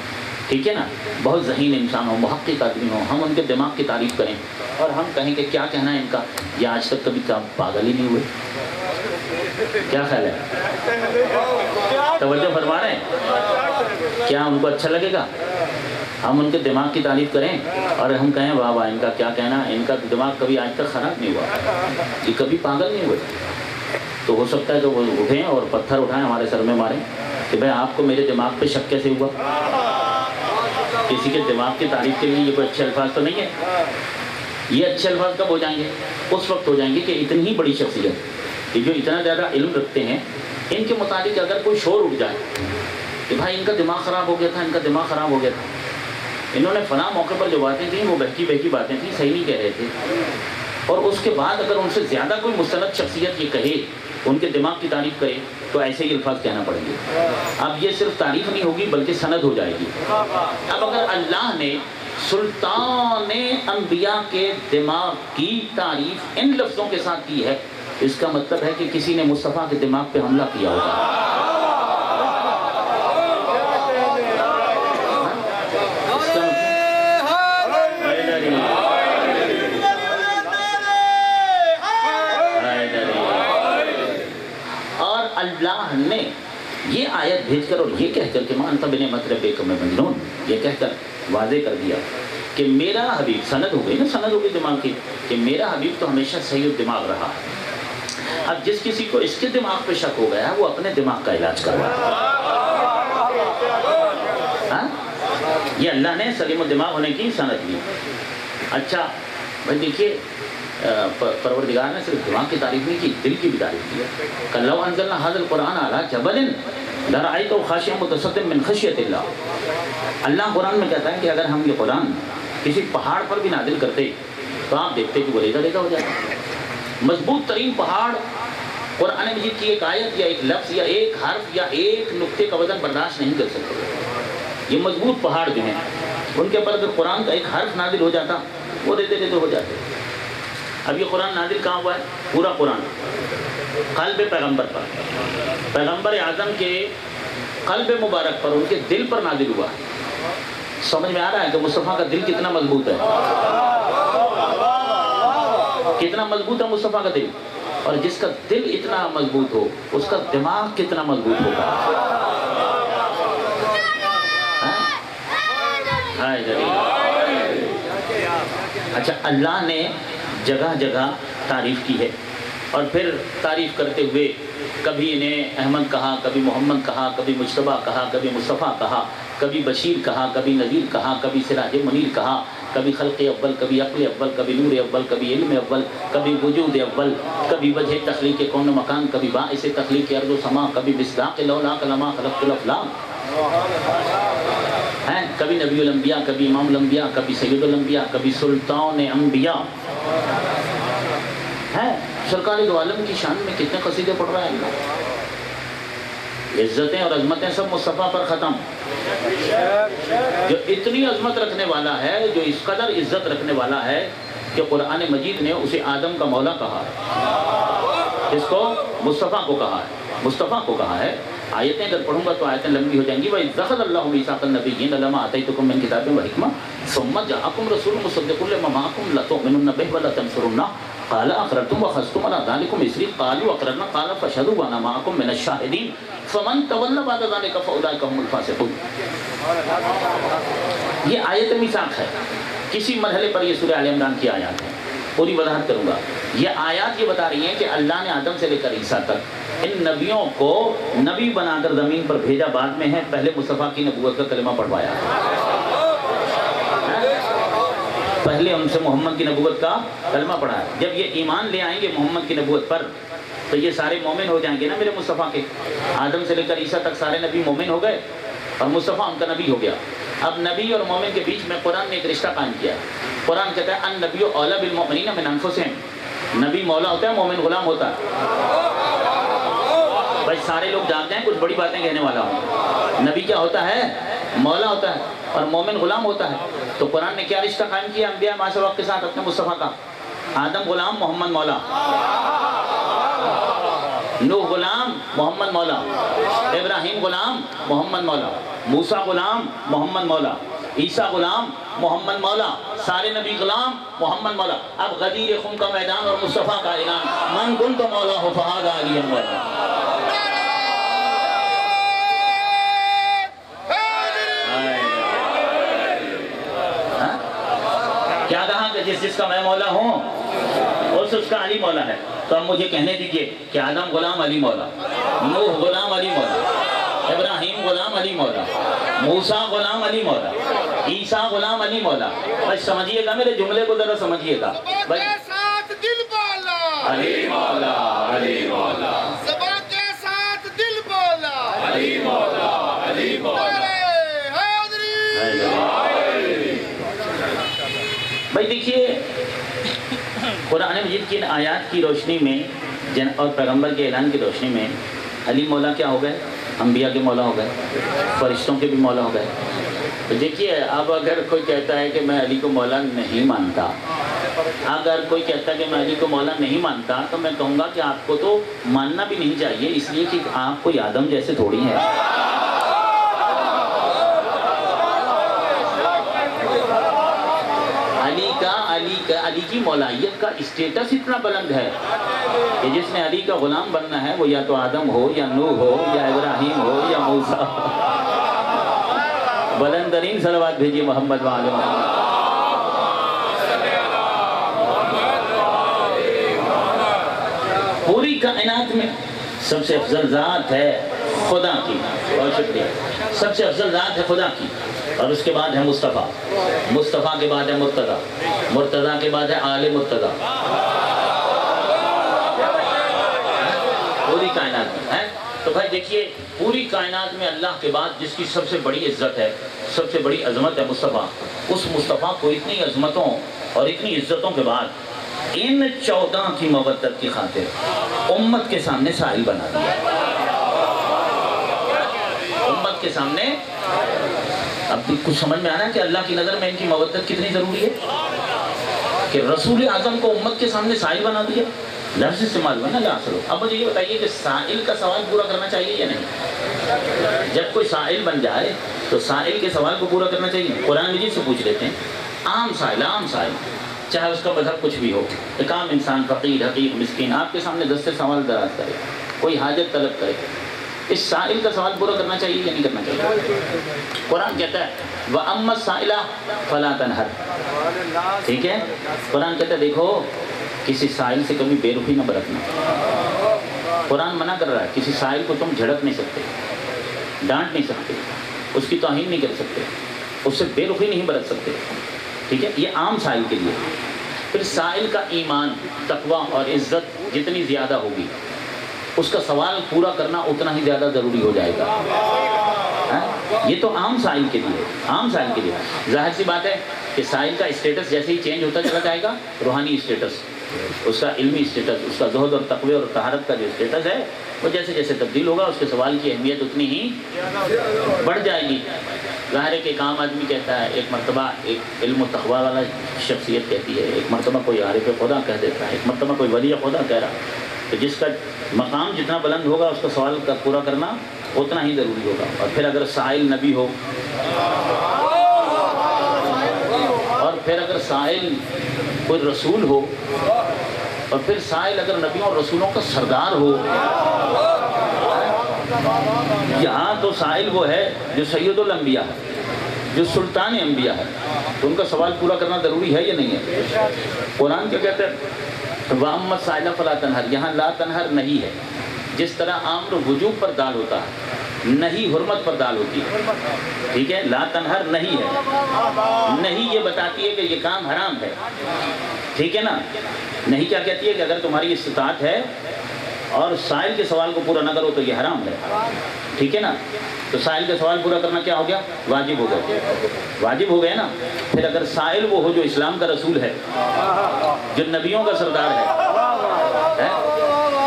ٹھیک ہے نا، بہت ذہین انسان ہوں، محقق آدمی ہوں، ہم ان کے دماغ کی تعریف کریں اور ہم کہیں کہ کیا کہنا ہے ان کا، یہ آج تک کبھی پاگل ہی نہیں ہوئے. کیا خیال ہے؟ توجہ فرما رہے ہیں؟ کیا ان کو اچھا لگے گا ہم ان کے دماغ کی تعریف کریں اور ہم کہیں واہ واہ ان کا کیا کہنا، ان کا دماغ کبھی آج تک خراب نہیں ہوا، یہ کبھی پاگل نہیں ہوئے. تو ہو سکتا ہے کہ وہ اٹھیں اور پتھر اٹھائیں ہمارے سر میں ماریں کہ بھائی آپ کو میرے دماغ پہ شک کیسے ہوا. کسی کے دماغ کی تعریف کے لیے یہ کوئی اچھے الفاظ تو نہیں ہے. یہ اچھے الفاظ کب ہو جائیں گے؟ اس وقت ہو جائیں گے کہ اتنی بڑی شخصیت کہ جو اتنا زیادہ علم رکھتے ہیں، ان کے متعلق اگر کوئی شور اٹھ جائے کہ بھائی ان کا دماغ خراب ہو گیا تھا، ان کا دماغ خراب ہو گیا تھا، انہوں نے فلاں موقع پر جو باتیں تھیں وہ بہکی بہکی باتیں تھیں، صحیح نہیں کہہ رہے تھے، اور اس کے بعد اگر ان سے زیادہ کوئی مستند شخصیت یہ کہے، ان کے دماغ کی تعریف کرے، تو ایسے ہی الفاظ کہنا پڑیں گے. اب یہ صرف تعریف نہیں ہوگی بلکہ سند ہو جائے گی. اب اگر اللہ نے سلطان انبیاء کے دماغ کی تعریف ان لفظوں کے ساتھ کی ہے، اس کا مطلب ہے کہ کسی نے مصطفیٰ کے دماغ پہ حملہ کیا ہوگا۔ اور اللہ نے یہ آیت بھیج کر اور یہ کہہ کر کہ مَا أَنْتَ بِنِعْمَةِ رَبِّكَ بِمَجْنُونٍ، یہ کہہ کر واضح کر دیا کہ میرا حبیب، سند ہو گئی نا، سند ہو گئی دماغ کی، کہ میرا حبیب تو ہمیشہ صحیح الدماغ رہا ہے۔ اب جس کسی کو اس کے دماغ پہ شک ہو گیا وہ اپنے دماغ کا علاج کروا۔ یہ اللہ نے سلیم الدماغ ہونے کی سند دی۔ اچھا بھائی دیکھیے، پروردگار نے صرف دماغ کی تعریف نہیں کی، دل کی بھی تعریف کی ہے۔ کہ لو انزلنا هذا القرآن على جبل لرأيته خاشعا متصدعا من خشية الله۔ اللہ قرآن میں کہتا ہے کہ اگر ہم یہ قرآن کسی پہاڑ پر بھی نازل کرتے تو آپ دیکھتے کہ وہ ریزہ ریزہ ہو جاتا۔ مضبوط ترین پہاڑ قرآن مجید کی ایک آیت یا ایک لفظ یا ایک حرف یا ایک نقطے کا وزن برداشت نہیں کر سکتے۔ یہ مضبوط پہاڑ جو ہیں ان کے پر اگر قرآن کا ایک حرف نازل ہو جاتا وہ ریزے ریزے ہو جاتے۔ اب یہ قرآن نازل کہاں ہوا ہے؟ پورا قرآن قلب پیغمبر پر، پیغمبر اعظم کے قلب مبارک پر، ان کے دل پر نازل ہوا۔ سمجھ میں آ رہا ہے کہ مصطفیٰ کا دل کتنا مضبوط ہے، کتنا مضبوط ہے مصطفیٰ کا دل، اور جس کا دل اتنا مضبوط ہو اس کا دماغ کتنا مضبوط ہوگا۔ اچھا، اللہ نے جگہ جگہ تعریف کی ہے، اور پھر تعریف کرتے ہوئے کبھی انہیں احمد کہا، کبھی محمد کہا، کبھی مجتبیٰ کہا، کبھی مصطفیٰ کہا، کبھی بشیر کہا، کبھی نذیر کہا، کبھی سراج منیر کہا، کبھی خلق اول، کبھی عقل اول، کبھی نور اول، کبھی علم اول، کبھی وجود اول، کبھی وجہ تخلیق کون و مکان، کبھی باعث تخلیق ارض و سما، کبھی مصداق لولا لما خلقت الافلاق، کبھی نبی الانبیاء، کبھی امام الانبیاء، کبھی سید الانبیاء، کبھی سلطان انبیاء ہے۔ سرکار دو عالم کی شان میں کتنے قصیدے پڑھ رہا ہے اللہ۔ عزتیں اور عظمتیں سب مصطفیٰ پر ختم۔ جو اتنی عظمت رکھنے والا ہے، جو اس قدر عزت رکھنے والا ہے کہ قرآن مجید نے اسے آدم کا مولا کہا ہے، اس کو مصطفیٰ کو کہا ہے، مصطفیٰ کو کہا ہے۔ آیتیں اگر پڑھوں گا تو آیتیں لمبی ہو جائیں گی۔ وَإِذْ أَخَذَ اللَّهُ مِيثَاقَ النَّبِيِّينَ لَمَا آتَيْتُكُم مِّن كِتَابٍ وَحِكْمَةٍ ثُمَّ جَاءَكُمْ رَسُولٌ مُصَدِّقٌ لِّمَا مَعَكُمْ لَتُؤْمِنُنَّ بِهِ وَلَتَنصُرُنَّهُ قال اقررتم واخذتم على ذلكم اصري قالوا اقررنا قال فاشهدوا وانا معكم من الشاهدين فمن تولى بعد ذلك فاولئك هم الفاسقون۔ یہ آیت میثاق ہے، کسی مرحلے پر یہ سورہ آل عمران کی آیات ہے، پوری وضاحت کروں گا۔ یہ آیات یہ بتا رہی ہیں کہ اللہ نے آدم سے لے کر عیسیٰ تک ان نبیوں کو نبی بنا کر زمین پر بھیجا بعد میں ہے، پہلے مصطفیٰ کی نبوت کا کلمہ پڑھوایا، پہلے ان سے محمد کی نبوت کا کلمہ پڑھا ہے۔ جب یہ ایمان لے آئیں گے محمد کی نبوت پر تو یہ سارے مومن ہو جائیں گے نا میرے مصطفیٰ کے۔ آدم سے لے کر عیسیٰ تک سارے نبی مومن ہو گئے اور مصطفیٰ ان کا نبی ہو گیا۔ اب نبی اور مومن کے بیچ میں قرآن نے ایک رشتہ قائم کیا ہے۔ قرآن کہتا ہے النبی اولی بالمؤمنین من انفسہم، نبی مولا ہوتا ہے، مومن غلام ہوتا ہے۔ بھائی سارے لوگ جانتے ہیں، کچھ بڑی باتیں کہنے والا ہوں، نبی کیا ہوتا ہے؟ مولا ہوتا ہے اور مومن غلام ہوتا ہے۔ تو قرآن نے کیا رشتہ قائم کیا انبیاء معاشر وقت کے ساتھ اپنے مصطفیٰ کا؟ آدم غلام، محمد مولا، نوح غلام، محمد مولا، ابراہیم غلام، محمد مولا، موسیٰ غلام، محمد مولا، عیسیٰ غلام، محمد مولا، سارے نبی غلام، محمد مولا۔ اب غدیر خون کا میدان اور مصطفیٰ کا اعلان، من کنت مولا فہذا علی مولا۔ کیا کہا کہ جس کا میں مولا ہوں اس کا علی مولا ہے۔ تو اب مجھے کہنے دیجئے کہ آدم غلام علی مولا، نوح غلام علی مولا، ابراہیم غلام علی مولا، موسیٰ غلام علی مولا، عیسیٰ غلام علی مولا۔ بھائی سمجھیے گا، میرے جملے کو ذرا سمجھیے گا۔ کے ساتھ دل بولا علی مولا، علی مولا، زبان کے ساتھ دل بولا علی مولا، علی مولا۔ بھائی دیکھیے، قرآن مجید کی آیات کی روشنی میں اور پیغمبر کے اعلان کی روشنی میں علی مولا کیا ہو گئے؟ انبیاء کے مولا ہو گئے، فرشتوں کے بھی مولا ہو گئے۔ دیکھیے اب اگر کوئی کہتا ہے کہ میں علی کو مولا نہیں مانتا، اگر کوئی کہتا ہے کہ میں علی کو مولا نہیں مانتا، تو میں کہوں گا کہ آپ کو تو ماننا بھی نہیں چاہیے، اس لیے کہ آپ کوئی آدم جیسے تھوڑی ہیں۔ علی کی مولائیت کا اسٹیٹس اتنا بلند ہے کہ جس نے علی کا غلام بننا ہے وہ یا تو آدم ہو یا نوح ہو یا ابراہیم ہو یا موسیٰ۔ بلند ترین صلوات بھیجیے محمد وآل محمد۔ پوری کائنات میں سب سے افضل ذات ہے خدا کی، بہت شکریہ، سب سے افضل ذات ہے خدا کی، اور اس کے بعد ہے مصطفیٰ، مصطفیٰ کے بعد ہے مرتضیٰ، مرتضیٰ کے بعد ہے آل مرتضیٰ۔ پوری کائنات میں ہے تو بھائی دیکھیے، پوری کائنات میں اللہ کے بعد جس کی سب سے بڑی عزت ہے، سب سے بڑی عظمت ہے مصطفیٰ، اس مصطفیٰ کو اتنی عظمتوں اور اتنی عزتوں کے بعد ان 14 کی مودت کی خاطر امت کے سامنے سائل بنا دیا۔ امت کے سامنے اب بھی کچھ سمجھ میں آنا ہے کہ اللہ کی نظر میں ان کی مودت کتنی ضروری ہے کہ رسول اعظم کو امت کے سامنے سائل بنا دیا۔ لفظ استعمال ہوا نا لا اصل۔ اب مجھے یہ بتائیے کہ سائل کا سوال پورا کرنا چاہیے یا نہیں؟ جب کوئی سائل بن جائے تو سائل کے سوال کو پورا کرنا چاہیے۔ قرآن مجید سے پوچھ لیتے ہیں، عام سائل، چاہے اس کا مذہب کچھ بھی ہو، ایک عام انسان، فقیر، حقیر، مسکین، آپ کے سامنے 10 سے سوال دراز کرے، کوئی حاجت طلب کرے، اس سائل کا سوال پورا کرنا چاہیے یا نہیں کرنا چاہیے؟ قرآن کہتا ہے وَأَمَّا السَّائِلَ فَلَا تَنْهَرْ، ٹھیک ہے؟ قرآن کہتا ہے دیکھو کسی سائل سے کبھی بے رخی نہ برتنا۔ قرآن منع کر رہا ہے، کسی سائل کو تم جھڑک نہیں سکتے، ڈانٹ نہیں سکتے، اس کی توہین نہیں کر سکتے، اس سے بے رخی نہیں برت سکتے، ٹھیک ہے؟ یہ عام سائل کے لیے۔ پھر سائل کا ایمان، تقویٰ اور عزت جتنی زیادہ ہوگی، اس کا سوال پورا کرنا اتنا ہی زیادہ ضروری ہو جائے گا۔ یہ تو عام سائل کے لیے، عام سائل کے لیے ظاہر سی بات ہے کہ سائل کا اسٹیٹس جیسے ہی چینج ہوتا چلا جائے گا، روحانی اسٹیٹس، اس کا علمی اسٹیٹس، اس کا زہد اور تقوی اور طہارت کا جو اسٹیٹس ہے وہ جیسے جیسے تبدیل ہوگا، اس کے سوال کی اہمیت اتنی ہی بڑھ جائے گی۔ ظاہر ہے کہ ایک عام آدمی کہتا ہے، ایک مرتبہ ایک علم و تقوی والا شخصیت کہتی ہے، ایک مرتبہ کوئی عارف خدا کہہ دیتا ہے، ایک مرتبہ کوئی ولی خدا کہہ رہا ہے، تو جس کا مقام جتنا بلند ہوگا اس کا سوال کا پورا کرنا اتنا ہی ضروری ہوگا۔ اور پھر اگر سائل نبی ہو، اور پھر اگر سائل کوئی رسول ہو، اور پھر سائل اگر نبیوں اور رسولوں کا سردار ہو، یہاں تو سائل وہ ہے جو سید الانبیاء ہے، جو سلطان انبیاء ہے، تو ان کا سوال پورا کرنا ضروری ہے یا نہیں ہے؟ قرآن کیا کہتے ہیں؟ وَأَمَّا السَّائِلَ فَلَا تَنْهَرْ، یہاں لا تنہر نہیں ہے، جس طرح امر وجوب پر دال ہوتا ہے، نہیں حرمت پر دال ہوتی ہے، ٹھیک ہے؟ لا تنہر نہیں ہے، نہیں یہ بتاتی ہے کہ یہ کام حرام ہے، ٹھیک ہے نا؟ نہیں کیا کہتی ہے کہ اگر تمہاری استطاعت ہے اور سائل کے سوال کو پورا نہ کرو تو یہ حرام ہے، ٹھیک ہے نا؟ تو سائل کا سوال پورا کرنا کیا ہو گیا؟ واجب ہو گیا، واجب ہو گیا نا؟ پھر اگر سائل وہ ہو جو اسلام کا رسول ہے، جو نبیوں کا سردار ہے،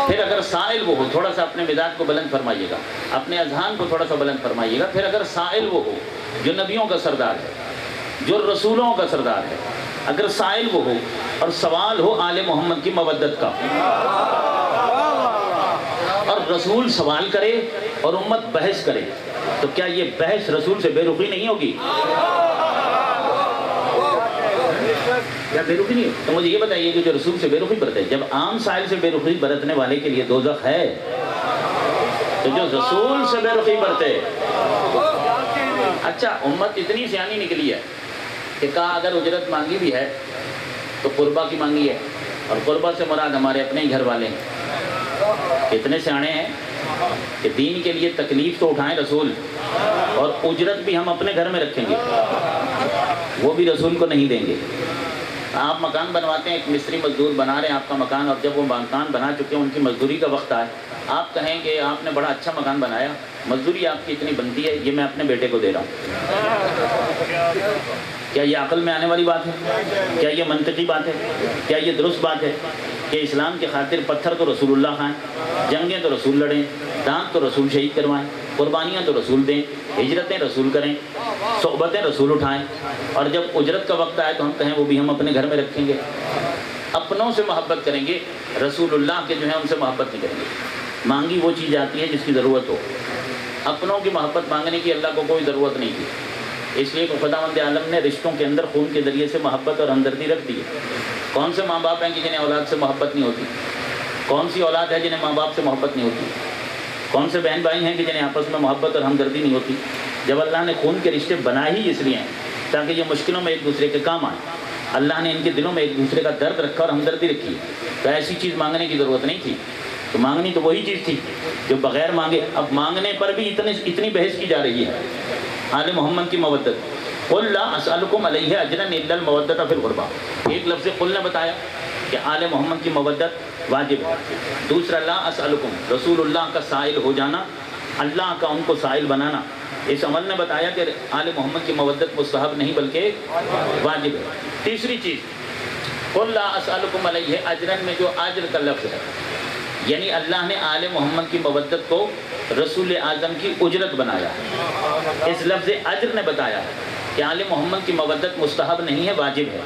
پھر اگر سائل وہ ہو، تھوڑا سا اپنے مزاج کو بلند فرمائیے گا، اپنے اذہان کو تھوڑا سا بلند فرمائیے گا، پھر اگر سائل وہ ہو جو نبیوں کا سردار ہے، جو رسولوں کا سردار ہے، اگر سائل وہ ہو اور سوال ہو آل محمد کی مودت کا، اور رسول سوال کرے اور امت بحث کرے، تو کیا یہ بحث رسول سے بے رخی نہیں ہوگی؟ کیا بے رخی نہیں ہوگی؟ تو مجھے یہ بتائیے کہ جو رسول سے بے رخی برتے، جب عام سائل سے بے رخی برتنے والے کے لیے دوزخ ہے، تو جو رسول سے بے رخی برتے، اچھا امت اتنی سیانی نکلی ہے کہ کہا اگر اجرت مانگی بھی ہے تو قربہ کی مانگی ہے، اور قربہ سے مراد ہمارے اپنے ہی گھر والے ہیں۔ اتنے سیانے ہیں کہ دین کے لیے تکلیف تو اٹھائیں رسول، اور اجرت بھی ہم اپنے گھر میں رکھیں گے، وہ بھی رسول کو نہیں دیں گے۔ آپ مکان بنواتے ہیں، ایک مستری مزدور بنا رہے ہیں آپ کا مکان، اور جب وہ مکان بنا چکے ہیں، ان کی مزدوری کا وقت آئے، آپ کہیں گے آپ نے بڑا اچھا مکان بنایا، مزدوری آپ کی اتنی بنتی ہے، یہ میں اپنے بیٹے کو دے رہا ہوں۔ کیا یہ عقل میں آنے والی بات ہے؟ کیا یہ منطقی بات ہے؟ کیا یہ درست بات ہے کہ اسلام کی خاطر پتھر تو رسول اللہ کھائیں، جنگیں تو رسول لڑیں، دانت تو رسول شہید کروائیں؟ قربانیاں تو رسول دیں، ہجرتیں رسول کریں، صحبتیں رسول اٹھائیں، اور جب اجرت کا وقت آئے تو ہم کہیں وہ بھی ہم اپنے گھر میں رکھیں گے، اپنوں سے محبت کریں گے، رسول اللہ کے جو ہیں ان سے محبت نہیں کریں گے۔ مانگی وہ چیز آتی ہے جس کی ضرورت ہو، اپنوں کی محبت مانگنے کی اللہ کو کوئی ضرورت نہیں تھی، اس لیے کہ خداوند عالم نے رشتوں کے اندر خون کے ذریعے سے محبت اور ہمدردی رکھ دی ہے۔ کون سے ماں باپ ہیں کہ جنہیں اولاد سے محبت نہیں ہوتی؟ کون سی اولاد ہے جنہیں ماں باپ سے محبت نہیں ہوتی؟ کون سے بہن بھائی ہیں کہ جنہیں آپس میں محبت اور ہمدردی نہیں ہوتی؟ جب اللہ نے خون کے رشتے بنائے ہی اس لیے ہیں تاکہ یہ مشکلوں میں ایک دوسرے کے کام آئیں۔ اللہ نے ان کے دلوں میں ایک دوسرے کا درد رکھا اور ہمدردی رکھی، تو ایسی چیز مانگنے کی ضرورت نہیں تھی، تو مانگنی تو وہی چیز تھی جو بغیر مانگے۔ اب مانگنے پر بھی اتنی بحث کی جا رہی ہے۔ آل محمد کی مودت، قل لا اسألکم علیہ اجرا الا المودۃ فی القربى، ایک لفظ قل نے بتایا کہ آل محمد کی مودت واجب ہے، دوسرا لا اسألکم رسول اللہ کا سائل ہو جانا، اللہ کا ان کو سائل بنانا، اس عمل نے بتایا کہ آل محمد کی مودت مستحب نہیں بلکہ واجب ہے۔ تیسری چیز قل لا اسألکم علیہ اجرا میں جو اجر کا لفظ ہے، یعنی اللہ نے آل محمد کی مودت کو رسول اعظم کی اجرت بنایا ہے۔ اس لفظ اجر نے بتایا ہے کہ آل محمد کی مودت مستحب نہیں ہے، واجب ہے۔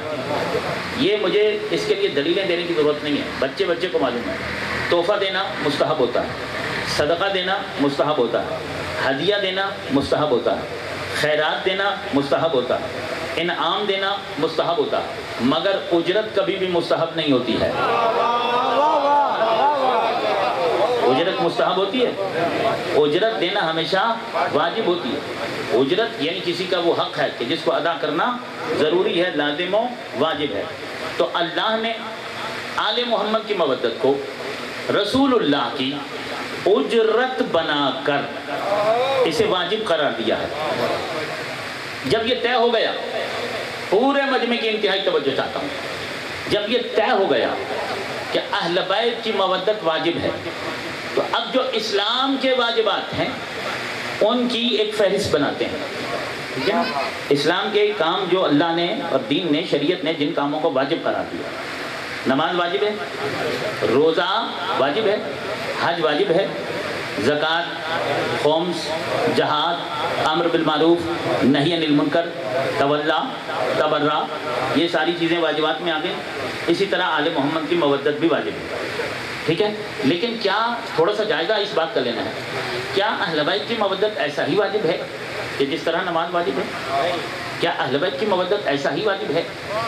یہ مجھے اس کے لیے دلیلیں دینے کی ضرورت نہیں ہے، بچے کو معلوم ہے۔ تحفہ دینا مستحب ہوتا ہے، صدقہ دینا مستحب ہوتا ہے، ہدیہ دینا مستحب ہوتا ہے، خیرات دینا مستحب ہوتا ہے، انعام دینا مستحب ہوتا ہے، مگر اجرت کبھی بھی مستحب نہیں ہوتی ہے۔ اجرت مستحب ہوتی ہے، اجرت دینا ہمیشہ واجب ہوتی ہے۔ اجرت یعنی کسی کا وہ حق ہے کہ جس کو ادا کرنا ضروری ہے، لازم و واجب ہے۔ تو اللہ نے آل محمد کی مودت کو رسول اللہ کی اجرت بنا کر اسے واجب قرار دیا ہے۔ جب یہ طے ہو گیا، پورے مجمع کی انتہائی توجہ چاہتا ہوں، جب یہ طے ہو گیا کہ اہل بیت کی مودت واجب ہے، تو اب جو اسلام کے واجبات ہیں ان کی ایک فہرست بناتے ہیں، ٹھیک ہے؟ اسلام کے کام جو اللہ نے اور دین نے، شریعت نے جن کاموں کو واجب قرار دیا، نماز واجب ہے، روزہ واجب ہے، حج واجب ہے، زکوٰۃ، خمس، جہاد، امر بالمعروف، نہی عن المنکر، تولا، تبرع، یہ ساری چیزیں واجبات میں آ گئیں۔ اسی طرح آل محمد کی مودت بھی واجب ہے، ٹھیک ہے؟ لیکن کیا تھوڑا سا جائزہ اس بات کا لینا ہے، کیا اہل بیت کی مودت ایسا ہی واجب ہے کہ جس طرح نماز واجب ہے؟ کیا اہل بیت کی مودت ایسا ہی واجب ہے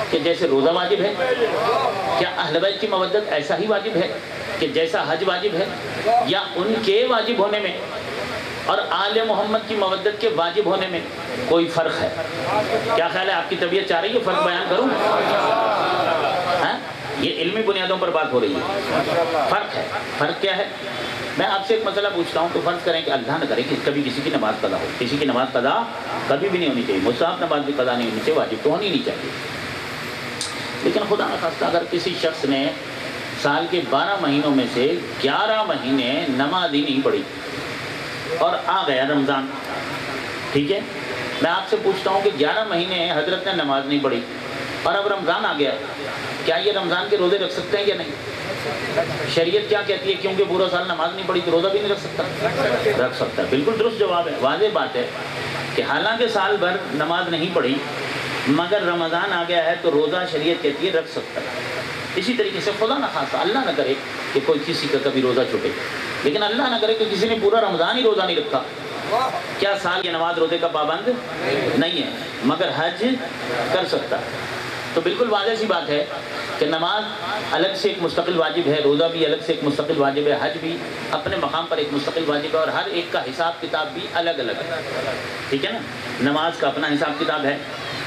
کہ جیسے روزہ واجب ہے؟ کیا اہل بیت کی مودت ایسا ہی واجب ہے کہ جیسا حج واجب ہے؟ یا ان کے واجب ہونے میں اور آل محمد کی مودت کے واجب ہونے میں کوئی فرق ہے؟ کیا خیال ہے، آپ کی طبیعت چاہ رہی ہے فرق بیان کروں؟ یہ علمی بنیادوں پر بات ہو رہی ہے، فرق ہے۔ فرق کیا ہے؟ میں آپ سے ایک مسئلہ پوچھتا ہوں، تو فرض کریں کہ اللہ نہ کرے کہ کبھی کسی کی نماز قضا ہو، کسی کی نماز قضا کبھی بھی نہیں ہونی چاہیے، مستحب نماز بھی قضا نہیں ہونی چاہیے، واجب تو ہونی نہیں چاہیے، لیکن خدا نخواستہ اگر کسی شخص نے سال کے 12 مہینوں میں سے 11 مہینے نماز ہی نہیں پڑھی اور آ گیا رمضان، ٹھیک ہے؟ میں آپ سے پوچھتا ہوں کہ 11 مہینے حضرت نے نماز نہیں پڑھی اور اب رمضان آ گیا، کیا یہ رمضان کے روزے رکھ سکتے ہیں یا نہیں؟ شریعت کیا کہتی ہے؟ کیونکہ پورا سال نماز نہیں پڑھی تو روزہ بھی نہیں رکھ سکتا؟ رکھ سکتا ہے، بالکل درست جواب ہے، واضح بات ہے کہ حالانکہ سال بھر نماز نہیں پڑھی مگر رمضان آ گیا ہے تو روزہ شریعت کہتی ہے رکھ سکتا ہے۔ اسی طریقے سے خدا نہ خاصہ اللہ نہ کرے کہ کوئی کسی کا کبھی روزہ چھوٹے، لیکن اللہ نہ کرے کہ کسی نے پورا رمضان ہی روزہ نہیں رکھا، کیا سال کی نماز روزے کا پابند نہیں ہے مگر حج کر سکتا ہے؟ تو بالکل واضح سی بات ہے کہ نماز الگ سے ایک مستقل واجب ہے، روزہ بھی الگ سے ایک مستقل واجب ہے، حج بھی اپنے مقام پر ایک مستقل واجب ہے، اور ہر ایک کا حساب کتاب بھی الگ الگ ہے، ٹھیک ہے نا؟ نماز کا اپنا حساب کتاب ہے،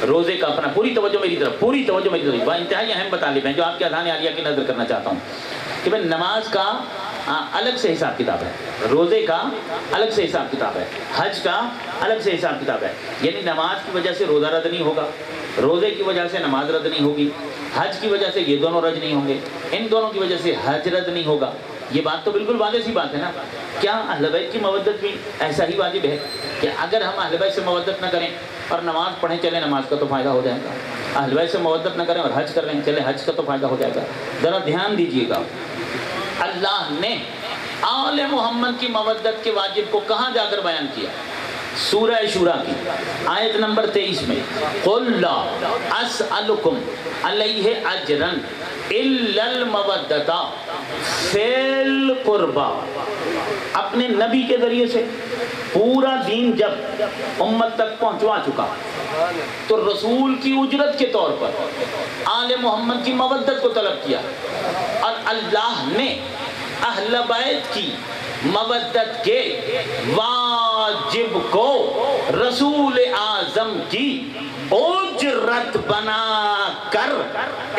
روزے کا اپنا، پوری توجہ میری طرف، انتہائی اہم مطالب ہیں جو آپ کے اذہان عالیہ کی نظر کرنا چاہتا ہوں کہ بھائی نماز کا الگ سے حساب کتاب ہے، روزے کا الگ سے حساب کتاب ہے، حج کا الگ سے حساب کتاب ہے، یعنی نماز کی وجہ سے روزہ رد نہیں ہوگا، روزے کی وجہ سے نماز رد نہیں ہوگی، حج کی وجہ سے یہ دونوں رد نہیں ہوں گے، ان دونوں کی وجہ سے حج رد نہیں ہوگا۔ یہ بات تو بالکل واضح سی بات ہے نا؟ کیا اہل بیت کی مودت بھی ایسا ہی واجب ہے کہ اگر ہم اہل بیت سے مودت نہ کریں اور نماز پڑھیں چلیں نماز کا تو فائدہ ہو جائے گا، اہل بیت سے مودت نہ کریں اور حج کر لیں چلیں حج کا تو فائدہ ہو جائے گا؟ ذرا دھیان دیجیے گا، اللہ نے آل محمد کی مودت کے واجب کو کہاں جا کر بیان کیا؟ سورہ شورا کی آیت نمبر 23 میں قُلْ لَا أَسْأَلُكُمْ عَلَيْهِ أَجْرًا إِلَّا الْمَوَدَّةَ فِي الْقُرْبَى، اپنے نبی کے ذریعے سے پورا دین جب امت تک پہنچوا چکا تو رسول کی اجرت کے طور پر آل محمد کی مودت کو طلب کیا، اور اللہ نے اہل بیت کی مودت کے واجب کو رسول اعظم کی اجرت بنا کر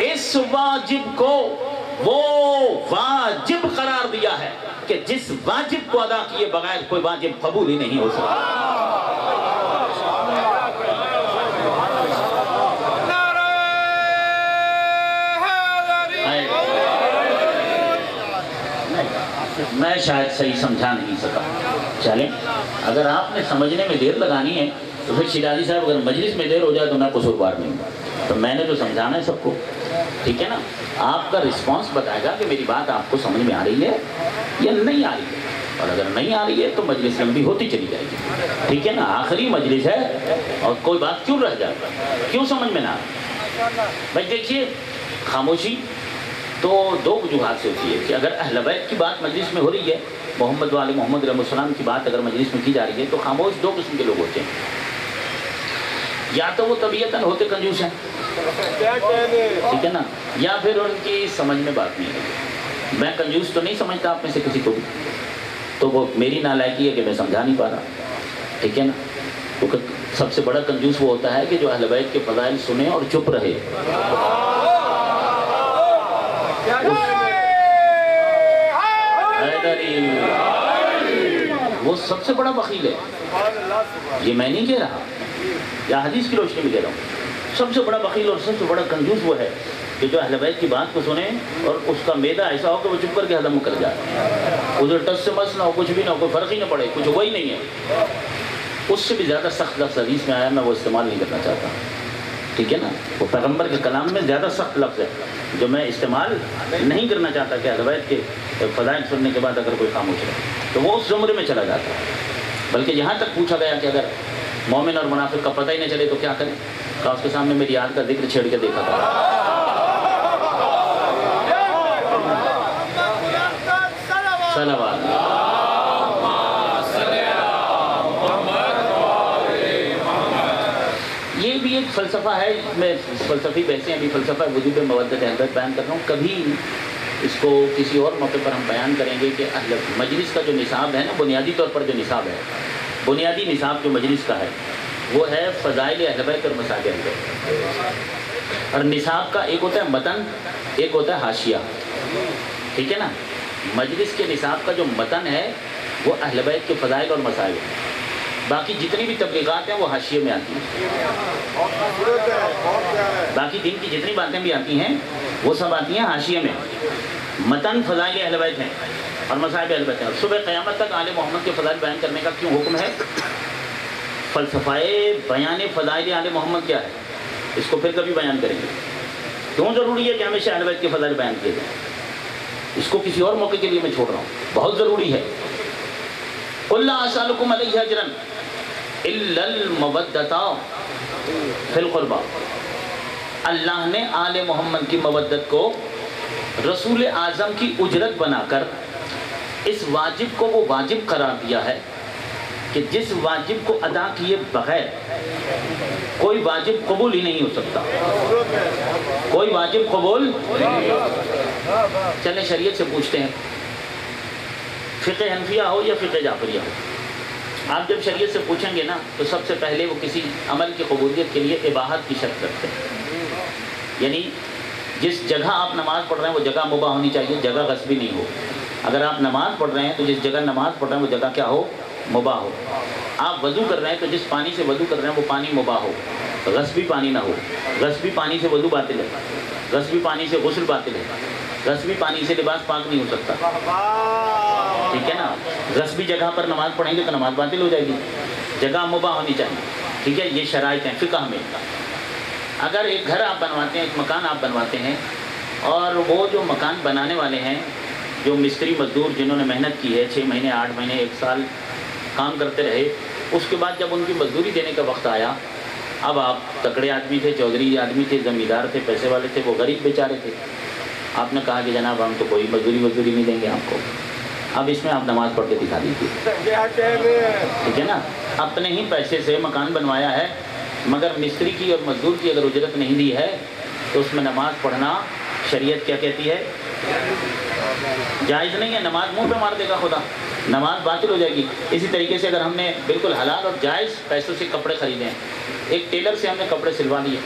اس واجب کو وہ واجب قرار دیا ہے کہ جس واجب کو ادا کیے بغیر کوئی واجب قبول ہی نہیں ہو سکتا۔ میں شاید صحیح سمجھا نہیں سکا، چلیں اگر آپ نے سمجھنے میں دیر لگانی ہے تو پھر شیرازی صاحب اگر مجلس میں دیر ہو جائے تو میں قصوروار نہیں ہوں، تو میں نے تو سمجھانا ہے سب کو، ٹھیک ہے نا؟ آپ کا رسپانس بتائے گا کہ میری بات آپ کو سمجھ میں آ رہی ہے یا نہیں آ رہی ہے، اور اگر نہیں آ رہی ہے تو مجلس لمبی ہوتی چلی جائے گی، ٹھیک ہے نا؟ آخری مجلس ہے اور کوئی بات کیوں رہ جائے گا، کیوں سمجھ میں نہ آ؟ بھائی دیکھیے، خاموشی تو دو وجوہات سے ہوتی ہے کہ اگر اہل بیت کی بات مجلس میں ہو رہی ہے، محمد و آل محمد علیہ السلام کی بات اگر مجلس میں کی جا رہی ہے تو خاموش دو قسم کے لوگ ہوتے ہیں، یا تو وہ طبیعتاً ہوتے کنجوس ہیں، ٹھیک ہے نا، یا پھر ان کی سمجھ میں بات نہیں ہے۔ میں کنجوس تو نہیں سمجھتا آپ میں سے کسی کو بھی، تو وہ میری نالائکی ہے کہ میں سمجھا نہیں پا رہا، ٹھیک ہے نا؟ کیونکہ سب سے بڑا کنجوس وہ ہوتا ہے کہ جو اہل بیت کے فضائل سنے اور چپ رہے، وہ سب سے بڑا بخیل ہے۔ یہ میں نہیں کہہ رہا، یا حدیث کی روشنی میں کہہ رہا ہوں، سب سے بڑا بخیل اور سب سے بڑا کنجوس وہ ہے کہ جو اہل بیت کی بات کو سنے اور اس کا میدا ایسا ہو کہ وہ چپ کر کے ہضم کر جائے، ادھر ٹس سے مس نہ ہو، کچھ بھی نہ ہو، کوئی فرق ہی نہ پڑے، کچھ وہی نہیں ہے۔ اس سے بھی زیادہ سخت لفظ حدیث میں آیا، میں وہ استعمال نہیں کرنا چاہتا، ٹھیک ہے نا؟ وہ پیغمبر کے کلام میں زیادہ سخت لفظ ہے جو میں استعمال نہیں کرنا چاہتا کہ اہل بیت کے فضائل سننے کے بعد اگر کوئی خاموش رہے تو وہ اس زمرے میں چلا جاتا ہے۔ بلکہ یہاں تک پوچھا گیا کہ اگر مومن اور منافق کا پتہ ہی نہ چلے تو کیا کریں؟ کہا اس کے سامنے میری یاد کا ذکر چھیڑ کے دیکھا تھا۔ صلوات۔ یہ بھی ایک فلسفہ ہے، میں فلسفی بحثیں ابھی فلسفہ وجوب مودت اہل بیت بیان کر رہا ہوں، کبھی اس کو کسی اور موقع پر ہم بیان کریں گے کہ اہل مجلس کا جو نصاب ہے نا، بنیادی طور پر جو نصاب ہے، بنیادی نصاب جو مجلس کا ہے وہ ہے فضائل اہل بیت اور مسائل اہل بیت، اور نصاب کا ایک ہوتا ہے متن، ایک ہوتا ہے حاشیہ، ٹھیک ہے نا؟ مجلس کے نصاب کا جو متن ہے وہ اہل بیت کے فضائل اور مسائل ہیں، باقی جتنی بھی تبلیغات ہیں وہ حاشیے میں آتی ہیں، باقی دین کی جتنی باتیں بھی آتی ہیں وہ سب آتی ہیں حاشیے میں، متن فضائل اہل بیت ہیں اور مصائب اہل بیت ہیں۔ اور صبح قیامت تک آل محمد کے فضائل بیان کرنے کا کیوں حکم ہے؟ فلسفہ بیان فضائل آل محمد کیا ہے، اس کو پھر کبھی بیان کریں گے، کیوں ضروری ہے کہ ہمیشہ اہل بیت کے فضائل بیان کیے جائیں، اس کو کسی اور موقع کے لیے میں چھوڑ رہا ہوں، بہت ضروری ہے۔ قُلْ لَا أَسْأَلُكُمْ عَلَيْهِ أَجْرًا إِلَّا الْمَوَدَّةَ فِي الْقُرْبَى، اللہ نے آل محمد کی مودت کو رسول اعظم کی اجرت بنا کر اس واجب کو وہ واجب قرار دیا ہے کہ جس واجب کو ادا کیے بغیر کوئی واجب قبول ہی نہیں ہو سکتا، کوئی واجب قبول۔ چلیں شریعت سے پوچھتے ہیں، فقہ حنفیہ ہو یا فقہ جعفریہ ہو، آپ جب شریعت سے پوچھیں گے نا تو سب سے پہلے وہ کسی عمل کی قبولیت کے لیے اباحت کی شرط کرتے ہیں، یعنی جس جگہ آپ نماز پڑھ رہے ہیں وہ جگہ مباح ہونی چاہیے، جگہ غصبی نہیں ہو۔ اگر آپ نماز پڑھ رہے ہیں تو جس جگہ نماز پڑھ رہے ہیں وہ جگہ کیا ہو، مباح ہو۔ آپ وضو کر رہے ہیں تو جس پانی سے وضو کر رہے ہیں وہ پانی مباح ہو، غصبی پانی نہ ہو۔ غصبی پانی سے وضو باطل ہے، غصبی پانی سے غسل باطل ہے، غصبی پانی سے لباس پاک نہیں ہو سکتا، ٹھیک ہے نا؟ غصبی جگہ پر نماز پڑھیں گے تو نماز باطل ہو جائے گی، جگہ مباح ہونی چاہیے، ٹھیک ہے؟ یہ شرائط ہیں فقہ میں۔ اگر ایک گھر آپ بنواتے ہیں، ایک مکان آپ بنواتے ہیں، اور وہ جو مکان بنانے والے ہیں جو مستری مزدور جنہوں نے محنت کی ہے 6 مہینے 8 مہینے 1 سال کام کرتے رہے، اس کے بعد جب ان کی مزدوری دینے کا وقت آیا، اب آپ تکڑے آدمی تھے، چودھری آدمی تھے، زمیندار تھے، پیسے والے تھے، وہ غریب بیچارے تھے، آپ نے کہا کہ جناب ہم تو کوئی مزدوری نہیں دیں گے آپ کو، اب اس میں آپ نماز پڑھ کے دکھا دیجیے، ٹھیک ہے نا؟ اپنے ہی پیسے سے مکان بنوایا ہے، مگر مستری کی اور مزدور کی اگر اجرت نہیں دی ہے تو اس میں نماز پڑھنا شریعت کیا کہتی ہے؟ جائز نہیں ہے، نماز منہ پہ مار دے گا خدا، نماز باطل ہو جائے گی۔ اسی طریقے سے اگر ہم نے بالکل حلال اور جائز پیسوں سے کپڑے خریدے ہیں، ایک ٹیلر سے ہم نے کپڑے سلوا لیے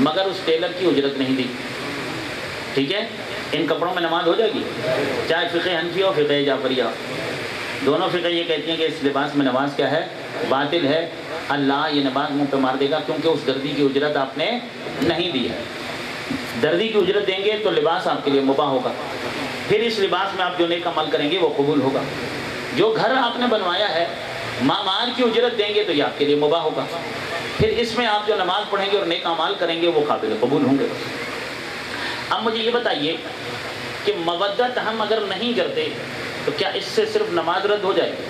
مگر اس ٹیلر کی اجرت نہیں دی، ٹھیک ہے، ان کپڑوں میں نماز ہو جائے گی؟ چاہے فقہ حنفی ہو فقہ جعفریہ، دونوں فقہ یہ کہتی ہیں کہ اس لباس میں نماز کیا ہے؟ باطل ہے، اللہ یہ نماز منہ پہ مار دے گا کیونکہ اس دردی کی اجرت آپ نے نہیں دی ہے۔ دردی کی اجرت دیں گے تو لباس آپ کے لیے مباح ہوگا، پھر اس لباس میں آپ جو نیک عمل کریں گے وہ قبول ہوگا۔ جو گھر آپ نے بنوایا ہے معمار کی اجرت دیں گے تو یہ آپ کے لیے مباح ہوگا، پھر اس میں آپ جو نماز پڑھیں گے اور نیک اعمال کریں گے وہ قابل قبول ہوں گے۔ اب مجھے یہ بتائیے کہ مودت ہم اگر نہیں کرتے تو کیا اس سے صرف نماز رد ہو جائے گی؟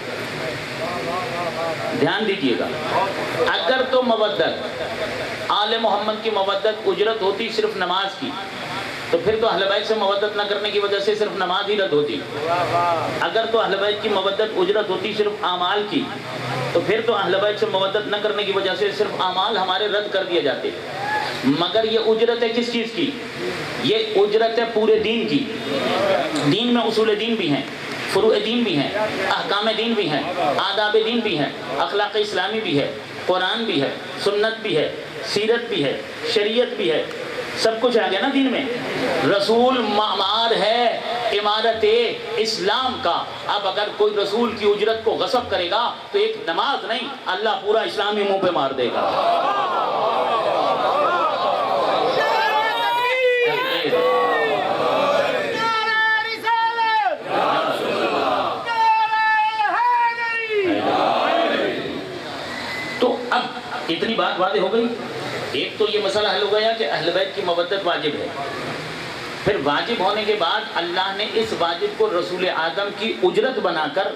دھیان دیجیے گا، اگر تو مودت آل محمد کی مودت اجرت ہوتی صرف نماز کی تو پھر تو اہل بیت سے مودت نہ کرنے کی وجہ سے صرف نماز ہی رد ہوتی۔ اگر تو اہل بیت کی مودت اجرت ہوتی صرف اعمال کی تو پھر تو اہل بیت سے مودت نہ کرنے کی وجہ سے صرف اعمال ہمارے رد کر دیے جاتے، مگر یہ اجرت ہے کس چیز کی؟ یہ اجرت ہے پورے دین کی۔ دین میں اصول دین بھی ہیں، فروع دین بھی ہیں، احکام دین بھی ہیں، آداب دین بھی ہیں، اخلاق اسلامی بھی ہے، قرآن بھی ہے، سنت بھی ہے، سیرت بھی ہے، شریعت بھی ہے، سب کچھ آ گیا نا دین میں۔ رسول معمار ہے عمارت اسلام کا، اب اگر کوئی رسول کی اجرت کو غصب کرے گا تو ایک نماز نہیں اللہ پورا اسلام ہی منہ پہ مار دے گا۔ تو اب اتنی بات واضح ہو گئی، ایک تو یہ مسئلہ حل ہو گیا کہ اہل بیت کی مودت واجب ہے، پھر واجب ہونے کے بعد اللہ نے اس واجب کو رسول اعظم کی اجرت بنا کر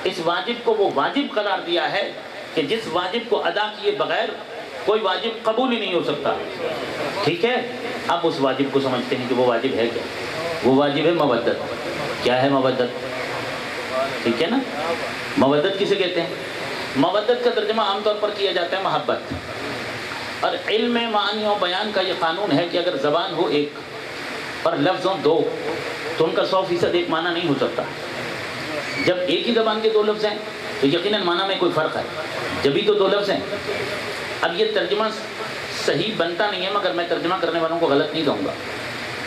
اس واجب کو وہ واجب قرار دیا ہے کہ جس واجب کو ادا کیے بغیر کوئی واجب قبول ہی نہیں ہو سکتا، ٹھیک ہے؟ اب اس واجب کو سمجھتے ہیں کہ وہ واجب ہے کیا؟ وہ واجب ہے مودت۔ کیا ہے مودت؟ ٹھیک ہے نا؟ مودت کسے کہتے ہیں؟ مودت کا ترجمہ عام طور پر کیا جاتا ہے محبت، اور علم معانی و بیان کا یہ قانون ہے کہ اگر زبان ہو ایک اور لفظ ہوں دو تو ان کا 100% ایک معنی نہیں ہو سکتا۔ جب ایک ہی زبان کے دو لفظ ہیں تو یقیناً معنی میں کوئی فرق ہے، جبھی تو دو لفظ ہیں۔ اب یہ ترجمہ صحیح بنتا نہیں ہے مگر میں ترجمہ کرنے والوں کو غلط نہیں کہوں گا۔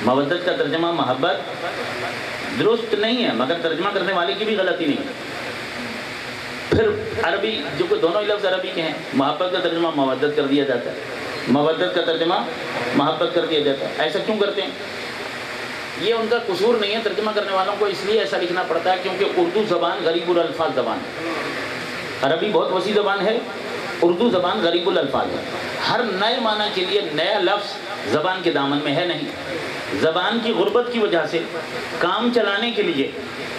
مودت کا ترجمہ محبت درست نہیں ہے مگر ترجمہ کرنے والے کی بھی غلطی نہیں ہے۔ پھر عربی جو کہ دونوں ہی لفظ عربی کے ہیں، محبت کا ترجمہ مودت کر دیا جاتا ہے، مودت کا ترجمہ محبت کر دیا جاتا ہے۔ ایسا کیوں کرتے ہیں؟ یہ ان کا قصور نہیں ہے، ترجمہ کرنے والوں کو اس لیے ایسا لکھنا پڑتا ہے کیونکہ اردو زبان غریب الالفاظ زبان ہے۔ عربی بہت وسیع زبان ہے، اردو زبان غریب الالفاظ ہے۔ ہر نئے معنی کے لیے نیا لفظ زبان کے دامن میں ہے نہیں۔ زبان کی غربت کی وجہ سے کام چلانے کے لیے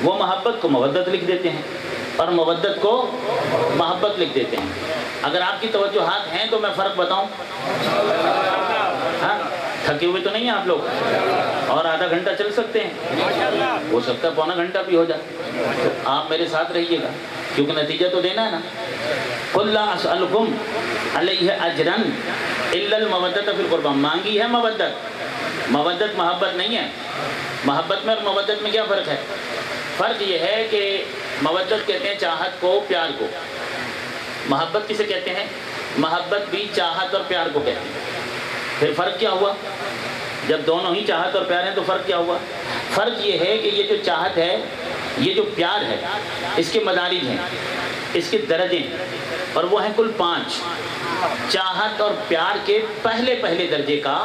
وہ محبت کو مودت لکھ دیتے ہیں اور مودت کو محبت لکھ دیتے ہیں۔ اگر آپ کی توجہات ہیں تو میں فرق بتاؤں؟ ہاں، تھکے ہوئے تو نہیں ہیں آپ لوگ؟ اور آدھا گھنٹہ چل سکتے ہیں، ہو سکتا ہے پونا گھنٹہ بھی ہو جائے، تو آپ میرے ساتھ رہیے گا کیونکہ نتیجہ تو دینا ہے نا۔ قُلْ لَا أَسْأَلُكُمْ عَلَيْهِ أَجْرًا إِلَّا الْمَوَدَّةَ فِي الْقُرْبَى۔ مانگی ہے مودت، مودت محبت نہیں ہے۔ محبت میں اور مودت میں کیا فرق ہے؟ فرق یہ ہے کہ مودت کہتے ہیں چاہت کو، پیار کو۔ محبت کسے کہتے ہیں؟ محبت بھی چاہت اور پیار کو کہتے ہیں۔ پھر فرق کیا ہوا؟ جب دونوں ہی چاہت اور پیار ہیں تو فرق کیا ہوا؟ فرق یہ ہے کہ یہ جو چاہت ہے، یہ جو پیار ہے، اس کے مدارج ہیں، اس کے درجے ہیں، اور وہ ہیں کل 5۔ چاہت اور پیار کے پہلے درجے کا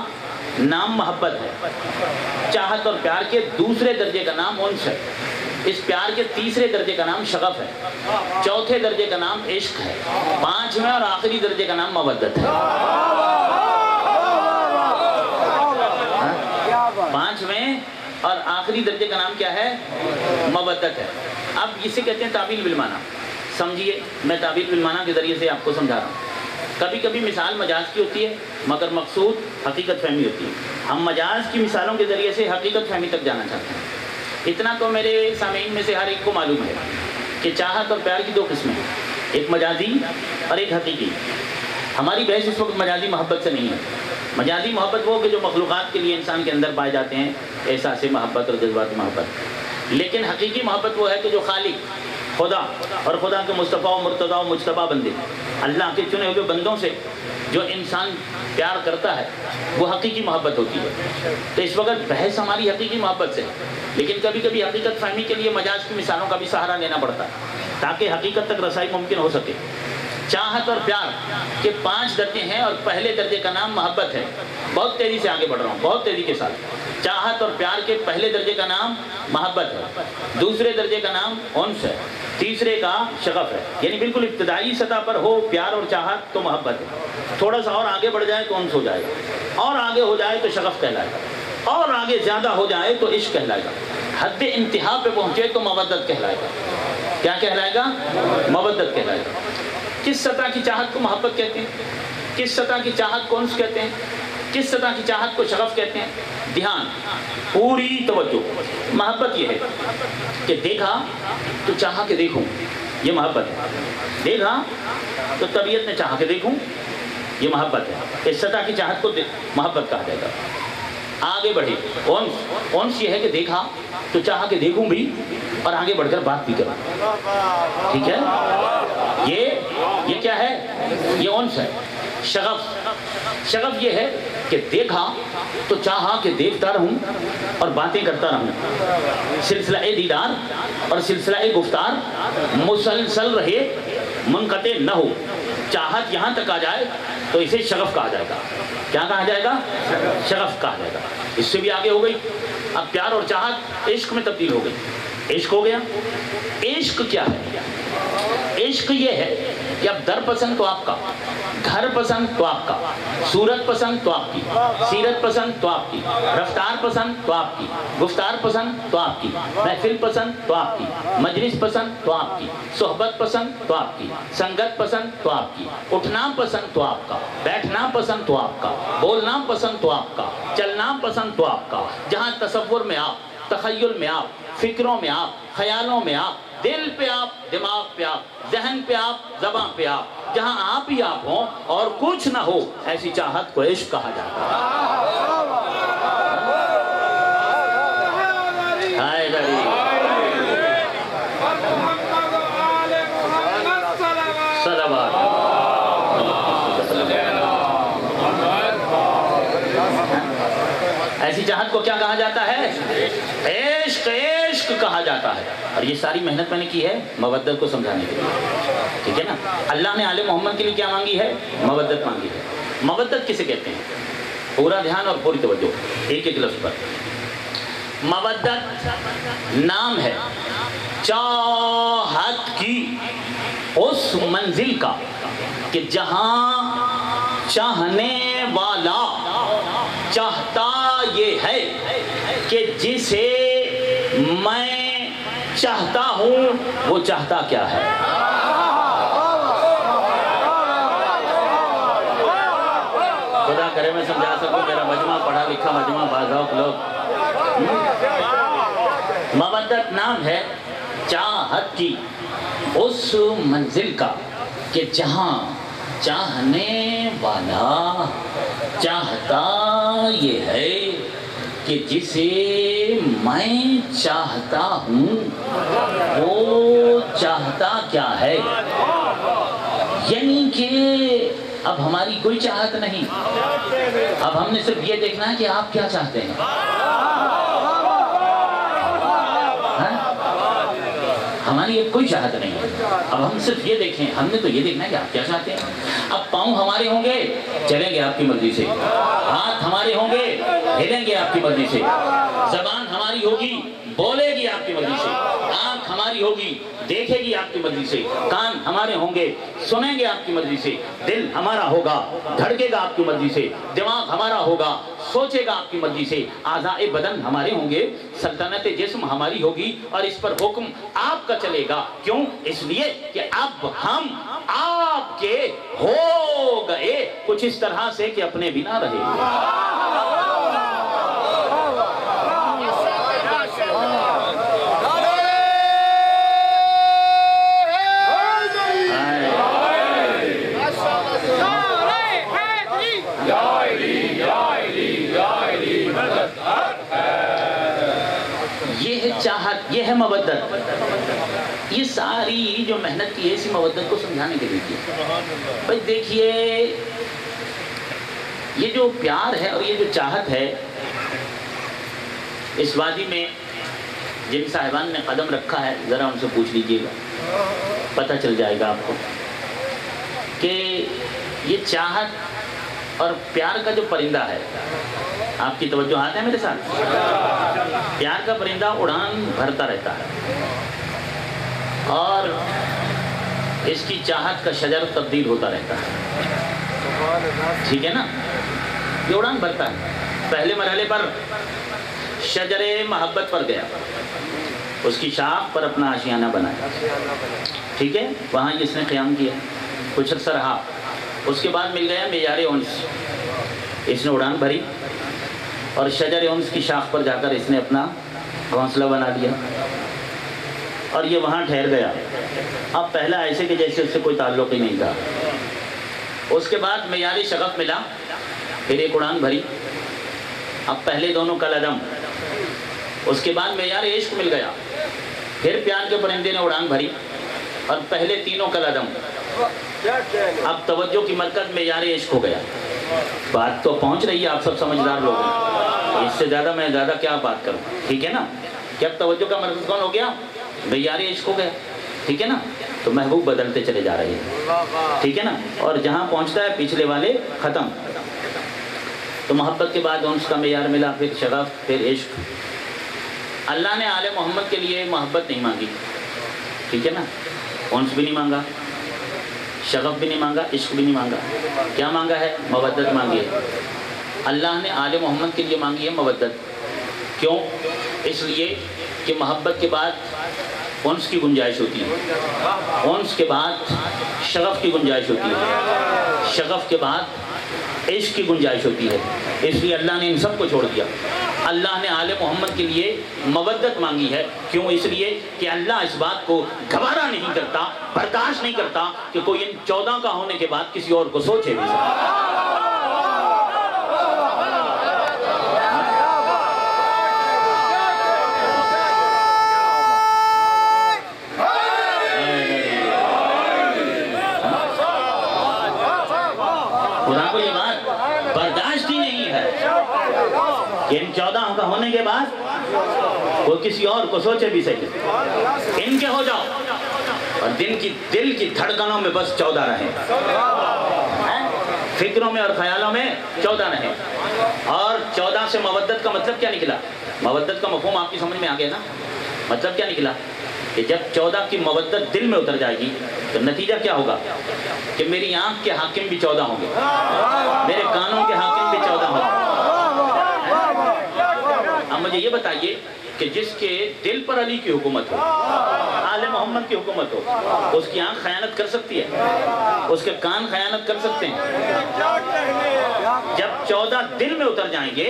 نام محبت ہے، چاہت اور پیار کے دوسرے درجے کا نام انس ہے، اس پیار کے تیسرے درجے کا نام شغف ہے، چوتھے درجے کا نام عشق ہے، 5ویں اور آخری درجے کا نام مودت ہے۔ 5ویں اور آخری درجے کا نام کیا ہے؟ مودت ہے۔ اب اسے کہتے ہیں تعبیل بالمعنی۔ سمجھیے، میں تعبیل بالمعنی کے ذریعے سے آپ کو سمجھا رہا ہوں۔ کبھی کبھی مثال مجاز کی ہوتی ہے مگر مقصود حقیقت فہمی ہوتی ہے۔ ہم مجاز کی مثالوں کے ذریعے سے حقیقت فہمی تک جانا چاہتے ہیں۔ اتنا تو میرے سامعین میں سے ہر ایک کو معلوم ہے کہ چاہت اور پیار کی دو قسمیں ہیں، ایک مجازی اور ایک حقیقی۔ ہماری بحث اس وقت مجازی محبت سے نہیں ہے۔ مجازی محبت وہ کہ جو مخلوقات کے لیے انسان کے اندر پائے جاتے ہیں، احساس محبت اور جذبات محبت۔ لیکن حقیقی محبت وہ ہے کہ جو خالق خدا اور خدا کے مصطفیٰ و مرتضیٰ و مجتبیٰ بندے، اللہ کے چنے ہوئے بندوں سے جو انسان پیار کرتا ہے، وہ حقیقی محبت ہوتی ہے۔ تو اس وقت بحث ہماری حقیقی محبت سے، لیکن کبھی کبھی حقیقت فہمی کے لیے مجاز کی مثالوں کا بھی سہارا لینا پڑتا ہے تاکہ حقیقت تک رسائی ممکن ہو سکے۔ چاہت اور پیار کے 5 درجے ہیں اور پہلے درجے کا نام محبت ہے۔ بہت تیزی سے آگے بڑھ رہا ہوں، بہت تیزی کے ساتھ۔ چاہت اور پیار کے پہلے درجے کا نام محبت ہے، دوسرے درجے کا نام انس ہے، تیسرے کا شغف ہے۔ یعنی بالکل ابتدائی سطح پر ہو پیار اور چاہت تو محبت ہے، تھوڑا سا اور آگے بڑھ جائے تو انس ہو جائے گا، اور آگے ہو جائے تو شغف کہلائے گا، اور آگے زیادہ ہو جائے تو عشق کہلائے گا، حد انتہا پہ پہنچے تو مودت کہلائے گا۔ کیا کہلائے گا؟ مودت کہلائے گا۔ کس سطح کی چاہت کو محبت کہتے ہیں؟ کس سطح کی چاہت کو انس کہتے ہیں؟ کس سطح کی چاہت کو شغف کہتے ہیں؟ دھیان، پوری توجہ۔ محبت یہ ہے کہ دیکھا تو چاہا کہ دیکھوں، یہ محبت ہے۔ دیکھا تو طبیعت نے چاہا کہ دیکھوں، یہ محبت ہے۔ اس سطح کی چاہت کو محبت کہا جائے گا۔ آگے بڑھے انس، انس یہ ہے کہ دیکھا تو چاہا کہ دیکھوں بھی اور آگے بڑھ کر بات بھی کروں۔ ٹھیک ہے، یہ کیا ہے؟ یہ انس ہے۔ شغف، شغف یہ ہے کہ دیکھا تو چاہا کہ دیکھتا رہوں اور باتیں کرتا رہوں، سلسلہ دیدار اور سلسلہ گفتار مسلسل رہے، منقطع نہ ہو۔ چاہت یہاں تک آ جائے تو اسے شغف کہا جائے گا۔ کیا کہا جائے گا؟ شغف کہا جائے گا۔ اس سے بھی آگے ہو گئی، اب پیار اور چاہت عشق میں تبدیل ہو گئی۔ عشق ہو گیا۔ عشق کیا ہے؟ عشق یہ ہے کہ اب در پسند تو آپ کا، گھر پسند تو آپ کا، صورت پسند تو آپ کی، سیرت پسند تو آپ کی، رفتار پسند تو آپ کی، گفتار پسند تو آپ کی، محفل پسند تو آپ کی، مجلس پسند تو آپ کی، صحبت پسند تو آپ کی، سنگت پسند تو آپ کی، اٹھنا پسند تو آپ کا، بیٹھنا پسند تو آپ کا، بولنا پسند تو آپ کا، چلنا پسند تو آپ کا۔ جہاں تصور میں آپ، تخیل میں آپ، فکروں میں آپ، خیالوں میں آپ، دل پہ آپ، دماغ پہ آپ، ذہن پہ آپ، زبان پہ آپ، جہاں آپ ہی آپ ہوں اور کچھ نہ ہو، ایسی چاہت کو عشق کہا جاتا ہے۔ ایسی چاہت کو کیا کہا جاتا ہے؟ عشق، عشق کہا جاتا ہے۔ اور یہ ساری محنت میں نے کی ہے مودت کو سمجھانے کے لیے، ٹھیک ہے نا۔ اللہ نے آل محمد کے لیے کیا مانگی ہے؟ مودت مانگی ہے۔ مودت کسے کہتے ہیں؟ پورا دھیان اور پوری توجہ ایک ایک لفظ پر۔ مودت نام ہے چاہت کی اس منزل کا کہ جہاں چاہنے والا چاہتا یہ ہے کہ جسے میں چاہتا ہوں وہ چاہتا کیا ہے۔ خدا کرے میں سمجھا سکوں، میرا مجمع پڑھا لکھا مجمع بازاؤ لوگ۔ مودت نام ہے چاہت کی اس منزل کا کہ جہاں چاہنے والا چاہتا یہ ہے کہ جسے میں چاہتا ہوں وہ چاہتا کیا ہے۔ یعنی کہ اب ہماری کوئی چاہت نہیں، اب ہم نے صرف یہ دیکھنا ہے کہ آپ کیا چاہتے ہیں۔ ہماری اب کوئی چاہت نہیں ہے، اب ہم صرف یہ دیکھیں، ہم نے تو یہ دیکھنا ہے کہ آپ کیا چاہتے ہیں۔ اب پاؤں ہمارے ہوں گے چلیں گے آپ کی مرضی سے، ہاتھ ہمارے ہوں گے ہلیں گے آپ کی مرضی سے، زبان ہماری ہوگی بولے گی آپ کی مرضی سے، آنکھ ہماری ہوگی، دیکھے گی آپ کی مرضی سے، کان ہمارے ہوں گے، سنیں گے آپ کی مرضی سے، دل ہمارا ہوگا، دھڑکے گا آپ کی مرضی سے، دماغ ہمارا ہوگا، سوچے گا آپ کی مرضی سے، اعضاء بدن ہمارے ہوں گے، سلطنت جسم ہماری ہوگی، اور اس پر حکم آپ کا چلے گا۔ کیوں؟ اس لیے کہ اب ہم آپ کے ہو گئے کچھ اس طرح سے کہ اپنے بنا رہے۔ یہ ہے چاہت، یہ ہے مودت۔ یہ ساری جو محنت کی ہے اسی مودت کو سمجھانے کے لیے کی۔ بھائی دیکھیے، یہ جو پیار ہے اور یہ جو چاہت ہے، اس وادی میں جن صاحبان نے قدم رکھا ہے ذرا ان سے پوچھ لیجئے گا، پتہ چل جائے گا آپ کو کہ یہ چاہت اور پیار کا جو پرندہ ہے، آپ کی توجہات ہیں میرے ساتھ؟ پیار کا پرندہ اڑان بھرتا رہتا ہے اور اس کی چاہت کا شجر تبدیل ہوتا رہتا ہے، ٹھیک ہے نا؟ یہ اڑان بھرتا ہے، پہلے مرحلے پر شجر محبت پر گیا، اس کی شاخ پر اپنا آشیانہ بنایا، ٹھیک ہے؟ وہاں اس نے قیام کیا، کچھ عرصہ رہا، اس کے بعد مل گیا معیار انس، اس نے اڑان بھری اور شجر انس کی شاخ پر جا کر اس نے اپنا گھونسلہ بنا دیا اور یہ وہاں ٹھہر گیا۔ اب پہلا ایسے کہ جیسے اس سے کوئی تعلق ہی نہیں تھا۔ اس کے بعد معیار شغف ملا، پھر ایک اڑان بھری، اب پہلے دونوں کل عدم، اس کے بعد معیار عشق مل گیا، پھر پیار کے پرندے نے اڑان بھری اور پہلے تینوں کل عدم، اب توجہ کی مرکز معیار عشق ہو گیا۔ بات تو پہنچ رہی ہے، آپ سب سمجھدار لوگ ہیں، اس سے زیادہ میں زیادہ کیا بات کروں، ٹھیک ہے نا؟ کہ اب توجہ کا مرکز کون ہو گیا؟ معیار عشق ہو گیا، ٹھیک ہے نا؟ تو محبوب بدلتے چلے جا رہے ہیں، ٹھیک ہے نا؟ اور جہاں پہنچتا ہے پچھلے والے ختم۔ تو محبت کے بعد انس کا معیار ملا، پھر شغف، پھر عشق۔ اللہ نے آل محمد کے لیے محبت نہیں مانگی، ٹھیک ہے نا؟ انس بھی نہیں مانگا، شغف بھی نہیں مانگا، عشق بھی نہیں مانگا، کیا مانگا ہے؟ مودت مانگی ہے۔ اللہ نے آل محمد کے لیے مانگی ہے مودت۔ کیوں؟ اس لیے کہ محبت کے بعد انس کی گنجائش ہوتی ہے، انس کے بعد شغف کی گنجائش ہوتی ہے، شغف کے بعد عشق کی گنجائش ہوتی ہے، اس لیے اللہ نے ان سب کو چھوڑ دیا۔ اللہ نے آل محمد کے لیے مودت مانگی ہے، کیوں؟ اس لیے کہ اللہ اس بات کو گوارا نہیں کرتا، برداشت نہیں کرتا کہ کوئی ان 14 کا ہونے کے بعد کسی اور کو سوچے بھی۔ خدا کو یہ بات برداشت ہی نہیں ہے کہ ان 14 کا ہونے کے بعد وہ کسی اور کو سوچے بھی صحیح، ان کے ہو جاؤ اور دل کی دھڑکنوں میں بس 14 رہیں، فکروں میں اور خیالوں میں 14 رہیں۔ اور 14 سے مودت کا مطلب کیا نکلا؟ مودت کا مفہوم آپ کی سمجھ میں آ گیا نا؟ مطلب کیا نکلا؟ کہ جب 14 کی مودت دل میں اتر جائے گی تو نتیجہ کیا ہوگا؟ کہ میری آنکھ کے حاکم بھی 14 ہوں گے، میرے کانوں کے حاکم بھی 14 ہوں گے۔ اب مجھے یہ بتائیے کہ جس کے دل پر علی کی حکومت ہو، آل محمد کی حکومت ہو، اس کی آنکھ خیانت کر سکتی ہے؟ اس کے کان خیانت کر سکتے ہیں؟ جب 14 دل میں اتر جائیں گے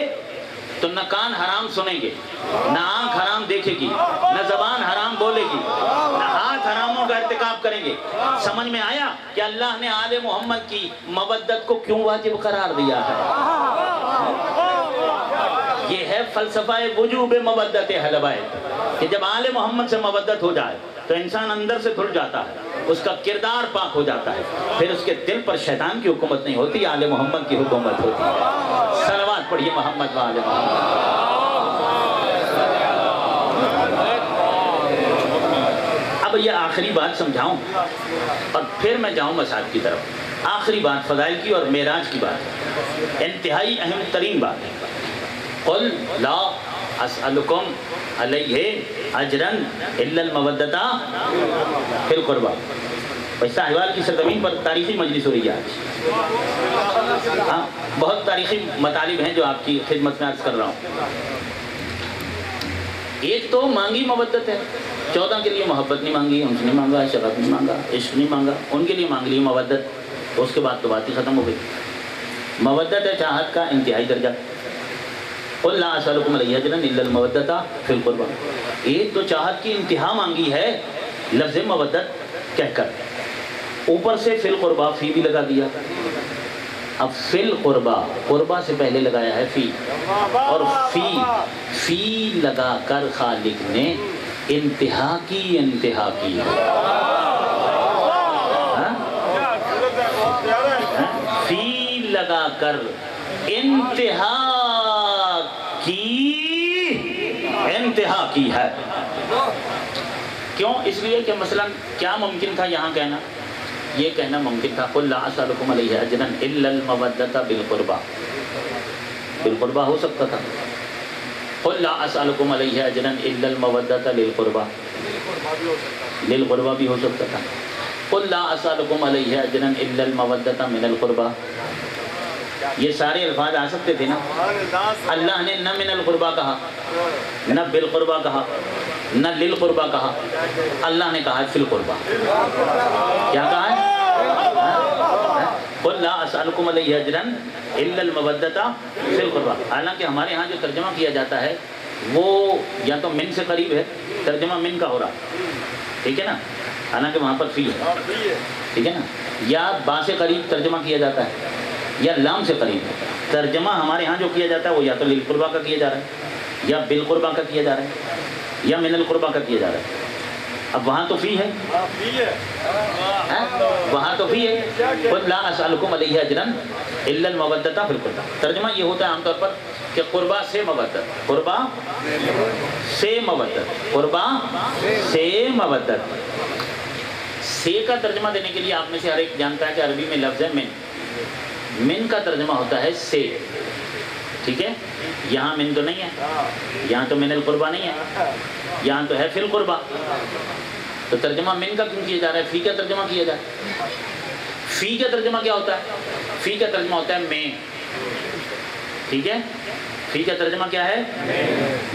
تو نہ کان حرام سنیں گے، نہ آنکھ حرام دیکھے گی، نہ زبان حرام بولے گی، نہ ہاتھ حراموں کا ارتکاب کریں گے۔ سمجھ میں آیا کہ اللہ نے آل محمد کی مودت کو کیوں واجب قرار دیا ہے؟ یہ ہے فلسفہ وجوب مودت اہل بیت، کہ جب آل محمد سے مودت ہو جائے تو انسان اندر سے دھل جاتا ہے، اس کا کردار پاک ہو جاتا ہے، پھر اس کے دل پر شیطان کی حکومت نہیں ہوتی، آل محمد کی حکومت ہوتی ہے۔ صلوات پڑھیے محمد و آل محمد۔ اب یہ آخری بات سمجھاؤں اور پھر میں جاؤں مسائل کی طرف۔ آخری بات فضائل کی اور معراج کی بات ہے، انتہائی اہم ترین بات ہے۔ قل لا اسألکم علیہ اجرن الا المودۃ فی القربہ۔ ویسا احوال کی سرزمین پر تاریخی مجلس ہو رہی ہے آج، ہاں بہت تاریخی مطالب ہیں جو آپ کی خدمت میں عرض کر رہا ہوں۔ ایک تو مانگی مودت ہے، 14 کے لیے محبت نہیں مانگی، ہم سے نہیں مانگا، شفقت نہیں مانگا، عشق نہیں مانگا، ان کے لیے مانگ لی مودت، اس کے بعد تو بات ہی ختم ہو گئی۔ مودت ہے چاہت کا انتہائی درجہ۔ قل لا اسألکم علیہ اجرا الا المودۃ فی القربہ۔ ایک تو چاہت کی انتہا مانگی ہے لفظ مودت کہہ کر، اوپر سے فی القربہ فی بھی لگا دیا۔ اب فی القربہ، قربہ سے پہلے لگایا ہے فی، اور فی لگا کر خالق نے انتہا کی ہے۔ فی لگا کر انتہا کی ہے۔ کیوں؟ اس لیے کہ مثلا کیا ممکن تھا یہاں کہنا؟ یہ کہنا ممکن تھا قل لا اسألکم علیہ اجرا الا المودۃ بالقربہ، بالقربہ ہو سکتا تھا۔ قل لا اسألکم علیہ اجرا الا المودۃ للقربہ، للقربہ بھی ہو سکتا تھا۔ قل لا اسألکم علیہ اجرا الا المودۃ من القربہ، یہ سارے الفاظ آ سکتے تھے نا۔ اللہ نے نہ من القربہ کہا، نہ بالقربہ کہا، نہ للقربہ کہا، اللہ نے کہا فی القربہ۔ کیا کہا ہے؟ قل لا اسألکم علیہ اجرا الا المودۃ فی القربہ۔ حالانکہ ہمارے ہاں جو ترجمہ کیا جاتا ہے وہ یا تو من سے قریب ہے، ترجمہ من کا ہو رہا، ٹھیک ہے نا، حالانکہ وہاں پر فی ہے، ٹھیک ہے نا، یا با سے قریب ترجمہ کیا جاتا ہے یا لام سے قریب۔ ترجمہ ہمارے ہاں جو کیا جاتا ہے وہ یا تو للقربہ کا کیا جا رہا ہے، یا بالقربہ کا کیا جا رہا ہے، یا من القربہ کا کیا جا رہا ہے۔ اب وہاں تو فی ہے، وہاں تو فی ہے، قل لا اسألکم علیہ اجرا الا المودۃ فی القربہ۔ ترجمہ یہ ہوتا ہے عام طور پر کہ قربہ سے مودت، قربہ سے مودت، قربہ سے مودت۔ سے کا ترجمہ دینے کے لیے آپ میں سے ہر ایک جانتا ہے کہ عربی میں لفظ ہے من کا ترجمہ ہوتا ہے سے، ٹھیک ہے؟ یہاں من تو نہیں ہے، یہاں تو من القربہ نہیں ہے، یہاں تو ہے فی القربہ، تو ترجمہ من کا کیوں کیا جا رہا ہے؟ فی کا ترجمہ کیا جا رہا ہے۔ فی کا ترجمہ کیا ہوتا ہے؟ فی کا ترجمہ ہوتا ہے میں، ٹھیک ہے؟ فی کا ترجمہ کیا ہے؟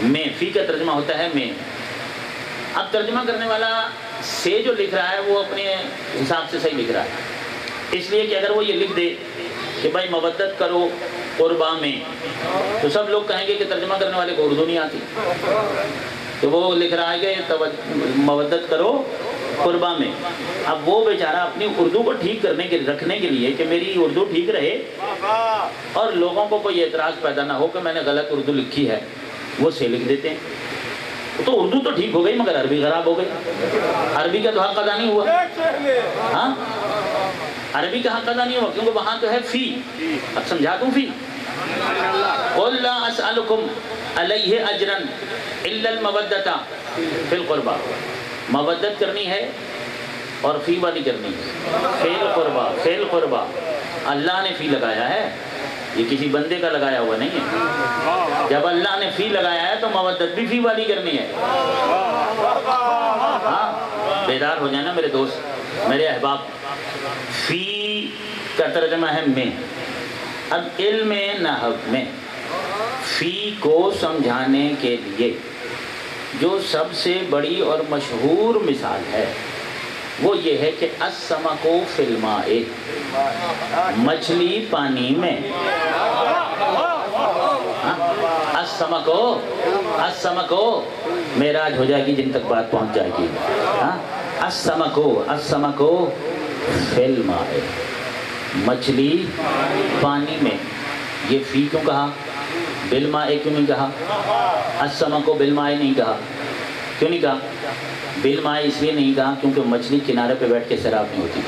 میں، فی کا ترجمہ ہوتا ہے میں۔ اب ترجمہ کرنے والا سے جو لکھ رہا ہے وہ اپنے حساب سے صحیح لکھ رہا ہے، اس لیے کہ اگر وہ یہ لکھ دے کہ بھائی مودت کرو قربہ میں، تو سب لوگ کہیں گے کہ ترجمہ کرنے والے کو اردو نہیں آتی، تو وہ لکھ رہا ہے کہ مودت کرو قربہ میں۔ اب وہ بیچارہ اپنی اردو کو ٹھیک کرنے کے رکھنے کے لیے کہ میری اردو ٹھیک رہے اور لوگوں کو کوئی اعتراض پیدا نہ ہو کہ میں نے غلط اردو لکھی ہے، وہ سے لکھ دیتے ہیں۔ تو اردو تو ٹھیک ہو گئی مگر عربی خراب ہو گئی، عربی کا تو حق ادا نہیں ہوا، ہاں عربی کا حق ادا نہیں ہوا، کیونکہ وہاں تو ہے فی۔ اب سمجھا دوں فی، قل لا اسألکم علیہ اجرا الا المودۃ فی القربہ، مودت کرنی ہے اور فی والی کرنی ہے، فی القربہ، فی القربہ اللہ نے فی لگایا ہے، یہ کسی بندے کا لگایا ہوا نہیں ہے۔ جب اللہ نے فی لگایا ہے تو مودت بھی فی والی کرنی ہے۔ ہاں بیدار ہو جائیں نا میرے دوست، میرے احباب۔ فی کا ترجمہ ہے میں۔ اب علم نحو میں فی کو سمجھانے کے لیے جو سب سے بڑی اور مشہور مثال ہے وہ یہ ہے کہ السمک فی الماء، مچھلی پانی میں، السمک معراج ہو جائے گی جن تک بات پہنچ جائے گی۔ السمک فی الماء، مچھلی پانی میں۔ یہ فی کیوں کہا؟ بالماء کیوں نہیں کہا؟ السمک بالماء نہیں کہا، کیوں نہیں کہا؟ بالماء اس لیے نہیں کہا کیونکہ مچھلی کنارے پہ بیٹھ کے سیراب نہیں ہوتی،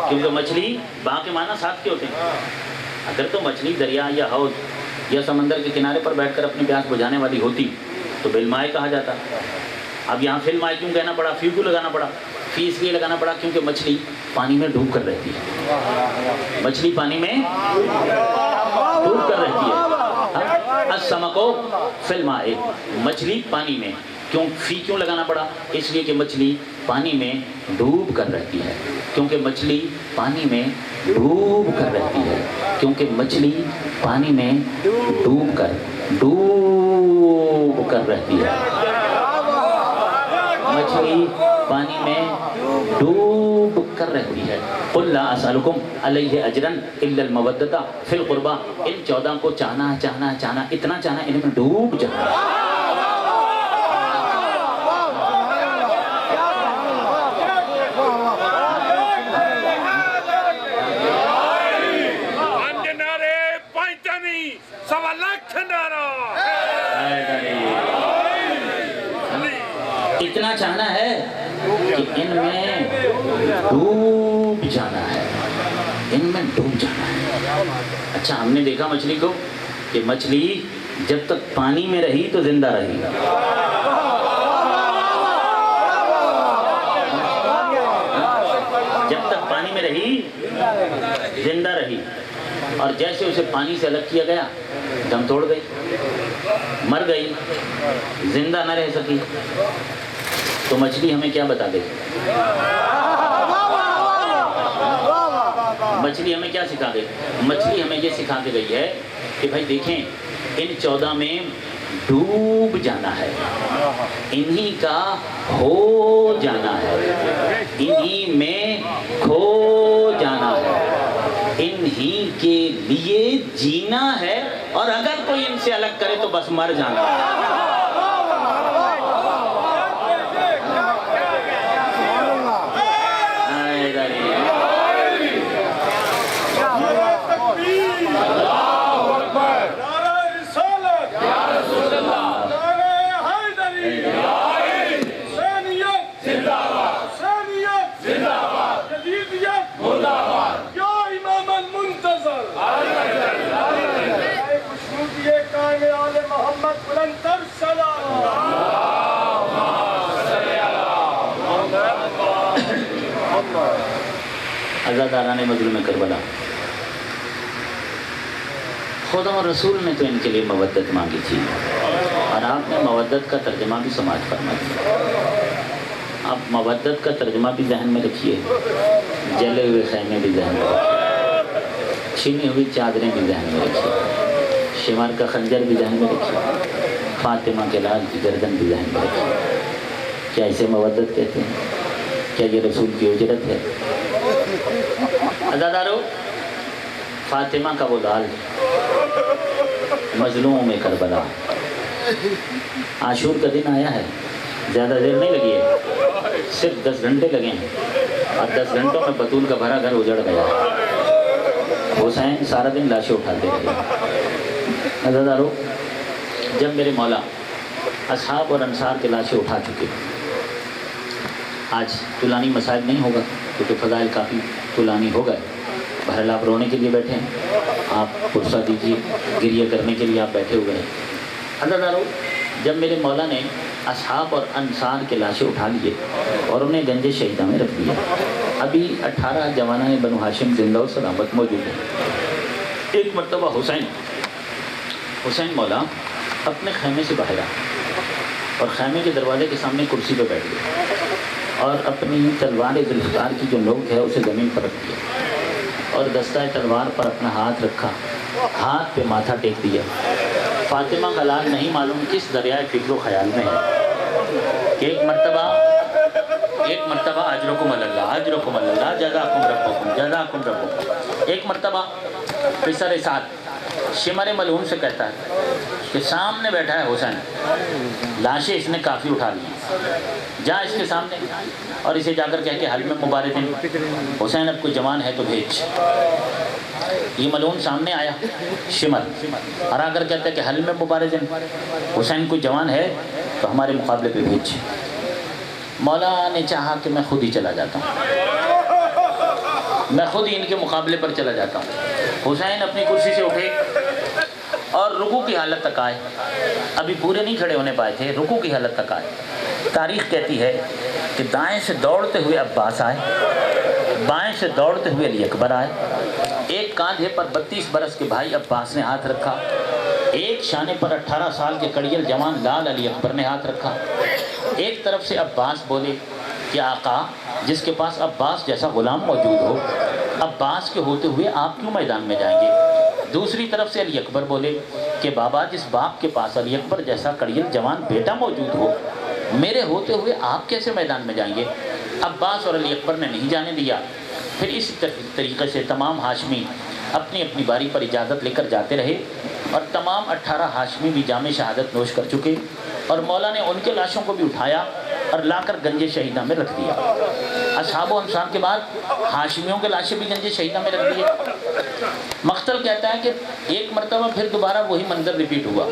کیونکہ مچھلی باں کے معنی ساتھ کے ہوتے ہیں۔ اگر تو مچھلی دریا یا حوض یا سمندر کے کنارے پر بیٹھ کر اپنی پیاس بجھانے والی ہوتی تو بالماء کہا جاتا۔ اب یہاں فی الماء کیوں کہنا پڑا؟ فی کیوں لگانا پڑا؟ فی اس لیے لگانا پڑا کیونکہ مچھلی پانی میں ڈوب کر رہتی ہے، مچھلی پانی میں ڈوب کر رہتی ہے۔ السمکو فی الماء، مچھلی پانی میں. کیوں لگانا پڑا؟ اس لیے کہ مچھلی پانی میں ڈوب کر رہتی ہے. کیونکہ مچھلی پانی میں ڈوب کر رہتی ہے. کیونکہ مچھلی پانی میں ڈوب کر رہتی ہے. مچھلی پانی میں ڈوب کر رہتی ہے. قل لا اسألکم علیہ اجرا الا المودۃ فی القربى. ان 14 کو چاہنا اتنا چاہنا ان میں ڈوب جانا. اتنا چاہنا ہے کہ ان میں ڈوب جانا ہے. اچھا ہم نے دیکھا مچھلی کو کہ مچھلی جب تک پانی میں رہی تو زندہ رہی. جب تک پانی میں رہی زندہ رہی. اور جیسے اسے پانی سے الگ کیا گیا دم توڑ گئی, مر گئی, زندہ نہ رہ سکی. تو مچھلی ہمیں کیا بتا گئی؟ مچھلی ہمیں کیا سکھا گئی؟ مچھلی ہمیں یہ سکھا کے گئی ہے کہ بھائی دیکھیں ان 14 میں ڈوب جانا ہے, انہی کا ہو جانا ہے, انہی میں کھو جانا ہے, انہی کے لیے جینا ہے, اور اگر کوئی ان سے الگ کرے تو بس مر جانا ہے. عزاداران مظلوم کربلا, خدا اور رسول نے تو ان کے لیے مودت مانگی تھی, اور آپ نے مودت کا ترجمہ بھی سماعت فرما دیا. آپ مودت کا ترجمہ بھی ذہن میں رکھیے, جلے ہوئے خیمے بھی ذہن میں رکھیے, چھینی ہوئی چادریں بھی ذہن میں رکھیے, شمار کا خنجر بھی ذہن میں رکھیے, فاطمہ کے لال کی گردن بھی ذہن میں رکھیے. کیا اسے مودت کہتے ہیں؟ کیا یہ رسول کی اجرت ہے؟ عزادارو, فاطمہ کا وہ لال مظلوموں میں کربلا, عاشور کا دن آیا ہے, زیادہ دیر نہیں لگی ہے, صرف 10 گھنٹے لگے ہیں, اور 10 گھنٹوں میں بطول کا بھرا گھر اجڑ گیا. حسین سارا دن لاشیں اٹھاتے رہے. عزادارو, جب میرے مولا اصحاب اور انصار کے لاشیں اٹھا چکے, آج طولانی مسائل نہیں ہوگا کیونکہ فضائل کافی طولانی ہو گئے. بہرحال آپ رونے کے لیے بیٹھے ہیں, آپ پرسہ دیجیے, گریہ کرنے کے لیے آپ بیٹھے ہوئے ہیں. عزادارو, جب میرے مولا نے اصحاب اور انصار کے لاشیں اٹھا لیے اور انہیں گنج شہیدہ میں رکھ دیا, ابھی 18 جوانان بنو ہاشم زندہ و سلامت موجود ہیں. ایک مرتبہ حسین مولا اپنے خیمے سے باہر آئے اور خیمے کے دروازے کے سامنے کرسی پہ بیٹھ گئے, اور اپنی تلوار ذوالفقار کی جو نوک ہے اسے زمین پر رکھ دیا, اور دستہ تلوار پر اپنا ہاتھ رکھا, ہاتھ پہ ماتھا ٹیک دیا. فاطمہ کا لال نہیں معلوم کس دریائے فکر و خیال میں ہے. ایک مرتبہ اجرکم اللہ جزاکم ربکم. ایک مرتبہ پسر سعد شمر ملعون سے کہتا ہے کہ سامنے بیٹھا ہے حسین, لاشیں اس نے کافی اٹھا لی, جا اس کے سامنے اور اسے جا کر کہہ کے حل میں مبارکن, حسین اب کوئی جوان ہے تو بھیج. یہ ملعون سامنے آیا شمر, اور آ کر کہتا ہے کہ حل میں مبارکن, حسین کوئی جوان ہے تو ہمارے مقابلے پہ بھیج. مولا نے چاہا کہ میں خود ہی چلا جاتا ہوں, میں خود ہی ان کے مقابلے پر چلا جاتا ہوں. حسین اپنی کرسی سے اٹھے اور رکوع کی حالت تک آئے, ابھی پورے نہیں کھڑے ہونے پائے تھے, رکوع کی حالت تک آئے. تاریخ کہتی ہے کہ دائیں سے دوڑتے ہوئے عباس آئے, بائیں سے دوڑتے ہوئے علی اکبر آئے. ایک کاندھے پر 32 برس کے بھائی عباس نے ہاتھ رکھا, ایک شانے پر 18 سال کے کڑیل جوان لال علی اکبر نے ہاتھ رکھا۔ ایک طرف سے عباس بولے کہ آقا، جس کے پاس عباس جیسا غلام موجود ہو، عباس کے ہوتے ہوئے آپ کیوں میدان میں جائیں گے؟ دوسری طرف سے علی اکبر بولے کہ بابا، جس باپ کے پاس علی اکبر جیسا کڑیل جوان بیٹا موجود ہو، میرے ہوتے ہوئے آپ کیسے میدان میں جائیں گے؟ عباس اور علی اکبر نے نہیں جانے دیا۔ پھر اس طریقے سے تمام ہاشمی اپنی اپنی باری پر اجازت لے کر جاتے رہے، اور تمام 18 ہاشمی بھی جام شہادت نوش کر چکے، اور مولا نے ان کے لاشوں کو بھی اٹھایا اور لا کر گنج شہیدہ میں رکھ دیا۔ اصحاب و انصار کے بعد ہاشمیوں کے لاشیں بھی گنج شہیدہ میں رکھ دیے۔ مقتل کہتا ہے کہ ایک مرتبہ پھر دوبارہ وہی منظر ریپیٹ ہوا۔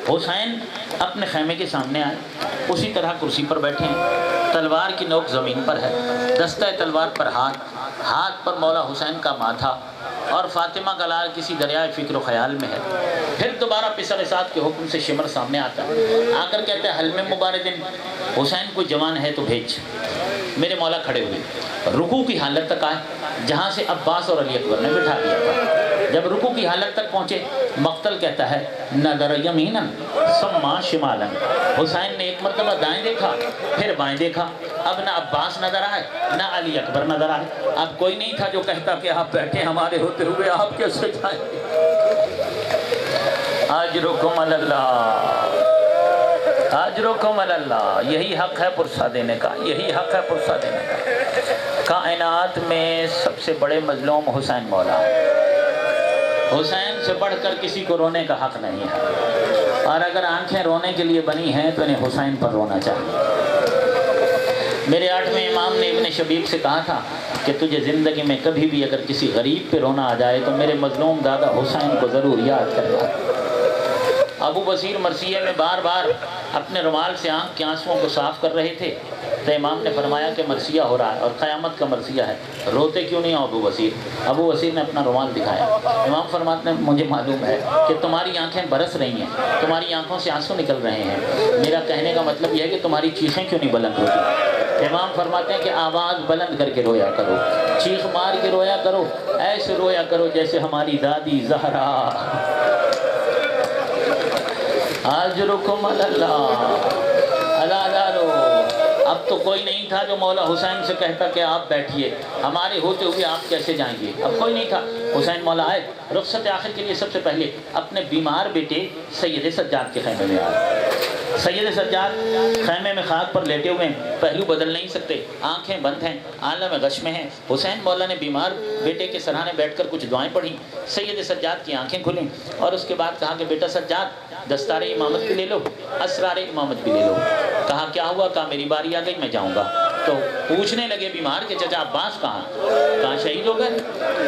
حسین اپنے خیمے کے سامنے آئے، اسی طرح کرسی پر بیٹھے ہیں، تلوار کی نوک زمین پر ہے، دستہ تلوار پر ہاتھ پر مولا حسین کا ماتھا، اور فاطمہ کا لال کسی دریائے فکر و خیال میں ہے۔ پھر دوبارہ پسر سعد کے حکم سے شمر سامنے آتا ہے، آ کر کہتے ہیں حلم مبارکن، حسین کوئی جوان ہے تو بھیج۔ میرے مولا کھڑے ہوئے، رکوع کی حالت تک آئے جہاں سے عباس اور علی اکبر نے بٹھا دیا تھا۔ جب رکوع کی حالت تک پہنچے، مقتل کہتا ہے نظر یمیناً ثم شمالاً، حسین نے ایک مرتبہ دائیں دیکھا پھر بائیں دیکھا، اب نہ عباس نظر آئے نہ علی اکبر نظر آئے۔ اب کوئی نہیں تھا جو کہتا کہ آپ بیٹھے ہمارے ہوتے ہوئے آپ کیسے جائیں گے؟ اجرکم علی اللہ، اجرکم علی اللہ، یہی حق ہے پرسہ دینے کا، یہی حق ہے پرسہ دینے کا۔ کائنات میں سب سے بڑے مظلوم حسین مولا، حسین سے بڑھ کر کسی کو رونے کا حق نہیں ہے، اور اگر آنکھیں رونے کے لیے بنی ہیں تو انہیں حسین پر رونا چاہیے۔ میرے 8ویں امام نے ابن شبیب سے کہا تھا کہ تجھے زندگی میں کبھی بھی اگر کسی غریب پہ رونا آ جائے تو میرے مظلوم دادا حسین کو ضرور یاد کرنا۔ ابو بصیر مرثیے میں بار بار اپنے رومال سے آنکھ کے آنسوؤں کو صاف کر رہے تھے، تو امام نے فرمایا کہ مرثیہ ہو رہا ہے اور قیامت کا مرثیہ ہے، روتے کیوں نہیں ہو ابو بصیر؟ ابو بصیر نے اپنا رومال دکھایا۔ امام فرماتے ہیں مجھے معلوم ہے کہ تمہاری آنکھیں برس رہی ہیں، تمہاری آنکھوں سے آنسو نکل رہے ہیں، میرا کہنے کا مطلب یہ ہے کہ تمہاری چیخیں کیوں نہیں بلند ہوتی؟ امام فرماتے ہیں کہ آواز بلند کر کے رویا کرو، چیخ مار کے رویا کرو، ایسے رویا کرو جیسے ہماری دادی زہرا۔ اجرکم علی اللہ، اللہ دارو۔ اب تو کوئی نہیں تھا جو مولا حسین سے کہتا کہ آپ بیٹھیے، ہمارے ہوتے ہوئے آپ کیسے جائیں گے؟ اب کوئی نہیں تھا۔ حسین مولا آئے، رخصت آخر کے لیے سب سے پہلے اپنے بیمار بیٹے سید سجاد کے خیمے میں آئے۔ سید سجاد خیمے میں خاک پر لیٹے ہوئے ہیں، پہلو بدل نہیں سکتے، آنکھیں بند ہیں، عالم غش میں ہیں۔ حسین مولا نے بیمار بیٹے کے سرہانے بیٹھ کر کچھ دعائیں پڑھی، سید سجاد کی آنکھیں کھلیں، اور اس کے بعد کہا کہ بیٹا سجاد، دستار امامت بھی لے لو، اسرار امامت بھی لے لو۔ کہا کیا ہوا؟ کہا میری باری آ گئی، میں جاؤں گا۔ تو پوچھنے لگے بیمار کہ چچا عباس کہاں؟ کہاں شہید ہو گئے۔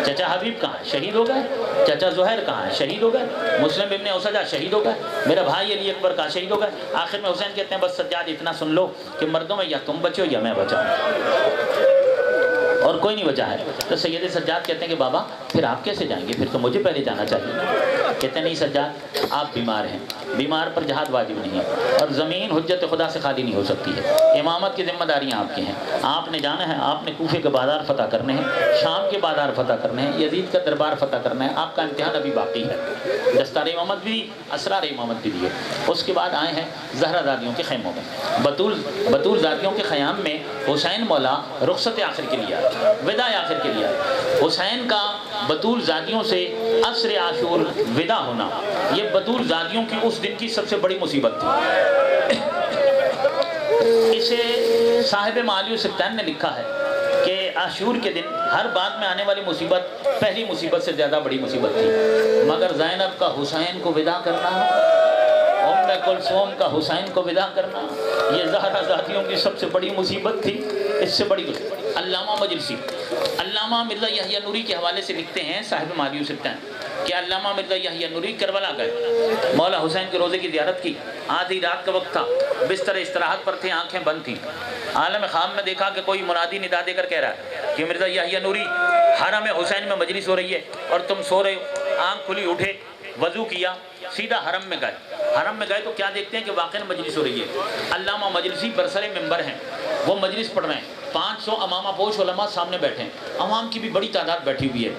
چچا حبیب کہاں؟ شہید ہو گئے۔ چچا زہیر کہاں؟ شہید ہو گئے۔ مسلم ابن اسدہ شہید ہو گئے۔ میرا بھائی علی اکبر کہاں؟ شہید ہو گئے۔ آخر میں حسین کہتے ہیں بس سجاد اتنا سن لو کہ مردوں میں یا تم بچو یا میں بچاؤں، اور کوئی نہیں بچا ہے۔ تو سید سجاد کہتے ہیں کہ بابا پھر آپ کیسے جائیں گے؟ پھر تو مجھے پہلے جانا چاہیے۔ کہتے ہیں نہیں سجاد، آپ بیمار ہیں، بیمار پر جہاد واجب نہیں ہے، اور زمین حجت خدا سے خالی نہیں ہو سکتی ہے، امامت کی ذمہ داریاں آپ کی ہیں، آپ نے جانا ہے، آپ نے کوفے کے بازار فتح کرنے ہیں، شام کے بازار فتح کرنے ہیں، یزید کا دربار فتح کرنا ہے، آپ کا امتحان ابھی باقی ہے۔ دستار امامت بھی، اسرار امامت بھی دیے۔ اس کے بعد آئے ہیں زہرا زادیوں کے خیموں میں۔ بطول زادیوں کے خیام میں حسین مولا رخصت آخر کے لیے آئے، وداع آخر کے لیے آئے۔ حسین کا بطول زادیوں سے عصر عاشور وداع ہونا، یہ بطول زادیوں کی اس دن کی سب سے بڑی مصیبت تھی۔ اسے صاحب معالی السبطین نے لکھا ہے کہ عاشور کے دن ہر بعد میں آنے والی مصیبت پہلی مصیبت سے زیادہ بڑی مصیبت تھی، مگر زینب کا حسین کو وداع کرنا، ام کلثوم کا حسین کو وداع کرنا، یہ زہرا زادیوں کی سب سے بڑی مصیبت تھی۔ اس سے بڑی علامہ مجلسی، علامہ مرزا یحییٰ نوری کے حوالے سے لکھتے ہیں صاحب معالی السبطین کہ علامہ مرزا یحییٰ نوری کربلا گئے، مولا حسین کے روزے کی زیارت کی، آدھی رات کا وقت تھا، بستر استراحت پر تھے، آنکھیں بند تھیں۔ عالم خواب میں دیکھا کہ کوئی منادی ندا دے کر کہہ رہا ہے کہ مرزا یحییٰ نوری، حرم حسین میں مجلس ہو رہی ہے اور تم سو رہے ہو۔ آنکھ کھلی، اٹھے، وضو کیا، سیدھا حرم میں گئے۔ حرم میں گئے تو کیا دیکھتے ہیں کہ واقعی مجلس ہو رہی ہے، علامہ مجلسی برسر ممبر ہیں، وہ مجلس پڑھ رہے ہیں، 500 امامہ پوش علماء سامنے بیٹھے ہیں، عوام کی بھی بڑی تعداد بیٹھی ہوئی ہے۔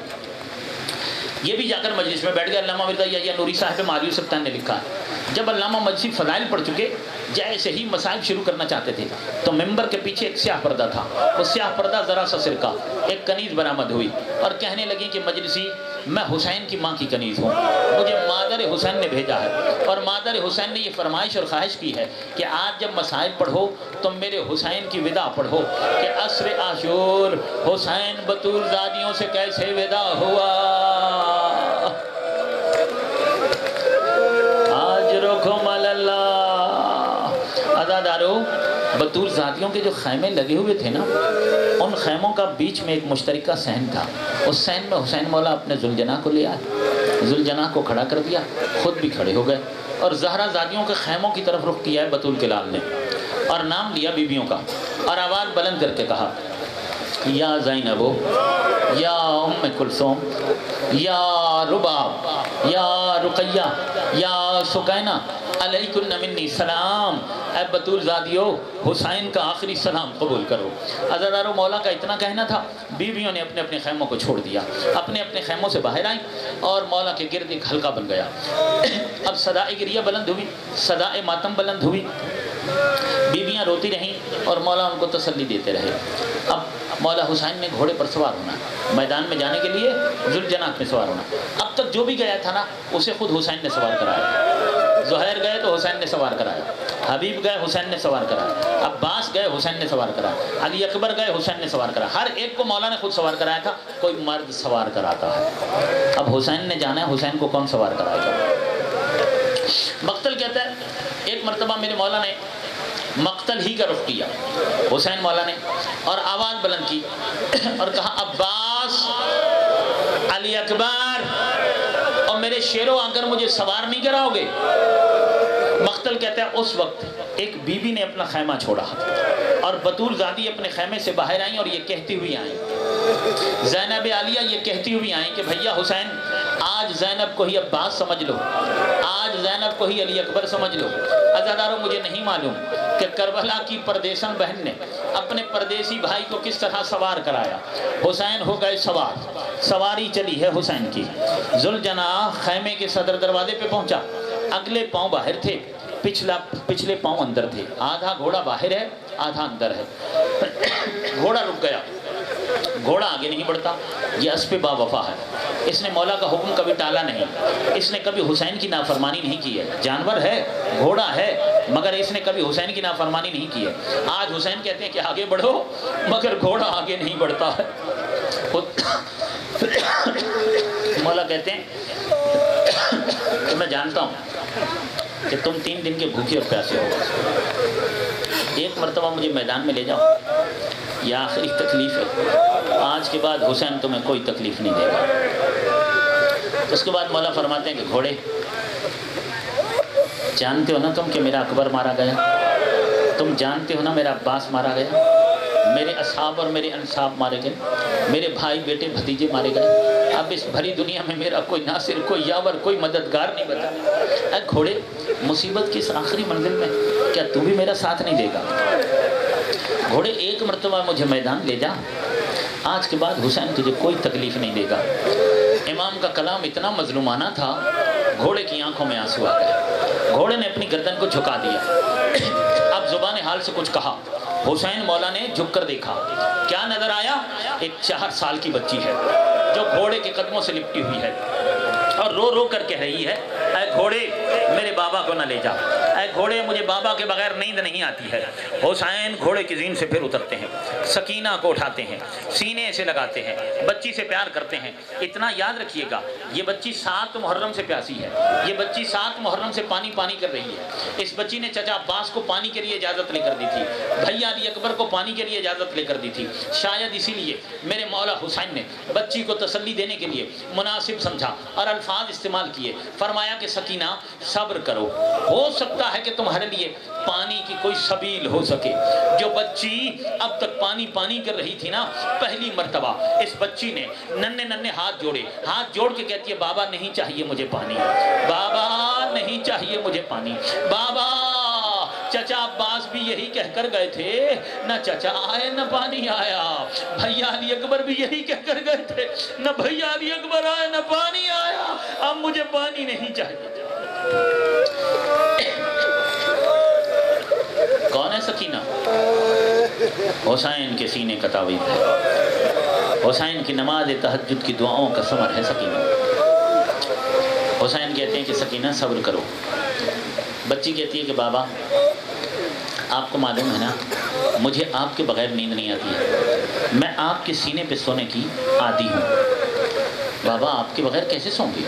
یہ بھی جا کر مجلس میں بیٹھ گیا. علامہ مرزا یحییٰ نوری صاحب ماریو سلطان نے لکھا ہے جب علامہ مجلسی فضائل پڑھ چکے جیسے ہی مصائب شروع کرنا چاہتے تھے تو ممبر کے پیچھے ایک سیاہ پردہ تھا. وہ سیاہ پردہ ذرا سا سرکہ ایک کنیز برآمد ہوئی اور کہنے لگی کہ مجلسی میں حسین کی ماں کی کنیز ہوں, مجھے مادر حسین نے بھیجا ہے اور مادر حسین نے یہ فرمائش اور خواہش کی ہے کہ آج جب مصائب پڑھو تو میرے حسین کی ودا پڑھو کہ عصر عاشور حسین بطول زادیوں سے کیسے ودا ہوا. آجرکم اللہ. عزادارو بطول زادیوں کے جو خیمے لگے ہوئے تھے نا ان خیموں کا بیچ میں ایک مشترکہ صحن تھا. اس صحن میں حسین مولا اپنے ذوالجناح کو لے آئے, ذوالجناح کو کھڑا کر دیا, خود بھی کھڑے ہو گئے اور زہرا زادیوں کے خیموں کی طرف رخ کیا ہے بطول کے لال نے اور نام لیا بیویوں کا اور آواز بلند کر کے کہا یا زینب یا ام کلثوم یا رباب یا رقیہ یا سکینہ علیکن منی سلام. اے بطول زادیو حسین کا آخری سلام قبول کرو. عزادارو مولا کا اتنا کہنا تھا, بیویوں نے اپنے اپنے خیموں کو چھوڑ دیا, اپنے اپنے خیموں سے باہر آئیں اور مولا کے گرد ایک حلقہ بن گیا. اب صدائے گریہ بلند ہوئی, صدائے ماتم بلند ہوئی, بیویاں روتی رہیں اور مولا ان کو تسلی دیتے رہے. اب مولا حسین نے گھوڑے پر سوار ہونا, میدان میں جانے کے لیے ذوالجناح میں سوار ہونا. اب تک جو بھی گیا تھا نا اسے خود حسین نے سوار کرایا. زہیر گئے تو حسین نے سوار کرایا, حبیب گئے حسین نے سوار کرایا, عباس گئے حسین نے سوار کرایا, علی اکبر گئے حسین نے سوار کرایا. ہر ایک کو مولا نے خود سوار کرایا تھا. کوئی مرد سوار کراتا ہے. اب حسین نے جانا ہے حسین کو کون سوار کرائے گا. مقتل کہتا ہے ایک مرتبہ میرے مولا نے مقتل ہی کا رخ کیا حسین مولا نے اور آواز بلند کی اور کہا عباس, علی اکبر اور میرے شیرو آ کر مجھے سوار نہیں کراؤ گے. مقتل کہتا ہے اس وقت ایک بی بی نے اپنا خیمہ چھوڑا اور بطول زادی اپنے خیمے سے باہر آئیں اور یہ کہتی ہوئی آئیں, زینب عالیہ یہ کہتی ہوئی آئیں کہ بھیا حسین آج زینب کو ہی عباس سمجھ لو, آج زینب کو ہی علی اکبر سمجھ لو. عزادارو مجھے نہیں معلوم کہ کربلا کی پردیسن بہن نے اپنے پردیسی بھائی کو کس طرح سوار کرایا. حسین ہو گئے سوار, سواری چلی ہے حسین کی. ذوالجناح خیمے کے صدر دروازے پہ پہنچا, اگلے پاؤں باہر تھے, پچھلے پاؤں اندر تھے. آدھا گھوڑا باہر ہے آدھا اندر ہے. گھوڑا رک گیا, گھوڑا آگے نہیں بڑھتا. یہ اسب با وفا ہے, اس نے مولا کا حکم کبھی ٹالا نہیں, اس نے کبھی حسین کی نافرمانی نہیں کی ہے. جانور ہے, گھوڑا ہے, مگر اس نے کبھی حسین کی نافرمانی نہیں کی ہے. آج حسین کہتے ہیں کہ آگے بڑھو مگر گھوڑا آگے نہیں بڑھتا ہے. مولا کہتے ہیں کہ میں جانتا ہوں کہ تم 3 دن کے بھوکے اور پیاسے ہو, ایک مرتبہ مجھے میدان میں لے جاؤ, یہ آخری تکلیف ہے, آج کے بعد حسین تمہیں کوئی تکلیف نہیں دے گا. اس کے بعد مولا فرماتے ہیں کہ گھوڑے جانتے ہو نا تم کہ میرا اکبر مارا گیا, تم جانتے ہو نا میرا عباس مارا گیا, میرے اصحاب اور میرے انصاب مارے گئے, میرے بھائی بیٹے بھتیجے مارے گئے. اب اس بھری دنیا میں میرا کوئی ناصر, کوئی یاور, کوئی مددگار نہیں بچا. اے گھوڑے مصیبت کی اس آخری منزل میں کیا تو بھی میرا ساتھ نہیں دے گا. گھوڑے ایک مرتبہ مجھے میدان لے جا, آج کے بعد حسین تجھے کوئی تکلیف نہیں دے گا. امام کا کلام اتنا مظلومانہ تھا, گھوڑے کی آنکھوں میں آنسو آ گئے. گھوڑے نے اپنی گردن کو جھکا دیا. اب زبان حال سے کچھ کہا. حسین مولا نے جھک کر دیکھا, کیا نظر آیا؟ ایک 4 سال کی بچی ہے جو گھوڑے کے قدموں سے لپٹی ہوئی ہے اور رو رو کر کہہ رہی ہے اے گھوڑے میرے بابا کو نہ لے جا, اے گھوڑے مجھے بابا کے بغیر نیند نہیں آتی ہے. حسین گھوڑے کی زین سے پھر اترتے ہیں, سکینہ کو اٹھاتے ہیں, سینے سے لگاتے ہیں, بچی سے پیار کرتے ہیں. اتنا یاد رکھیے گا یہ بچی 7 محرم سے پیاسی ہے, یہ بچی 7 محرم سے پانی کر رہی ہے. اس بچی نے چچا عباس کو پانی کے لیے اجازت لے کر دی تھی, بھیا علی اکبر کو پانی کے لیے اجازت لے کر دی تھی. شاید اسی لیے میرے مولا حسین نے بچی کو تسلی دینے کے لیے مناسب سمجھا اور الفاظ استعمال کیے. فرمایا کہ سکینہ صبر کرو, ہو سکتا ہے کہ تمہارے لیے پانی کی کوئی سبیل ہو سکے. جو بچی اب تک پانی کر رہی تھی نا, پہلی مرتبہ اس بچی نے ننھے ہاتھ جوڑ کے کہتی ہے بابا نہیں چاہیے مجھے پانی, بابا نہیں چاہیے مجھے پانی, بابا. چچا عباس بھی یہی کہہ کر گئے تھے، نہ چچا آئے نہ پانی آیا۔ بھیا علی اکبر بھی یہی کہہ کر گئے تھے، نہ بھیا علی اکبر آئے نہ پانی آیا، اب مجھے پانی نہیں چاہیے۔ کون ہے سکینہ؟ حسین کے سینے کا تعویذ ہے، حسین کی نماز تہجد کی دعاؤں کا ثمر ہے سکینہ۔ حسین کہتے ہیں کہ سکینہ صبر کرو۔ بچی کہتی ہے کہ بابا آپ کو معلوم ہے نا مجھے آپ کے بغیر نیند نہیں آتی ہے، میں آپ کے سینے پہ سونے کی عادی ہوں۔ بابا آپ کے بغیر کیسے سوں گی؟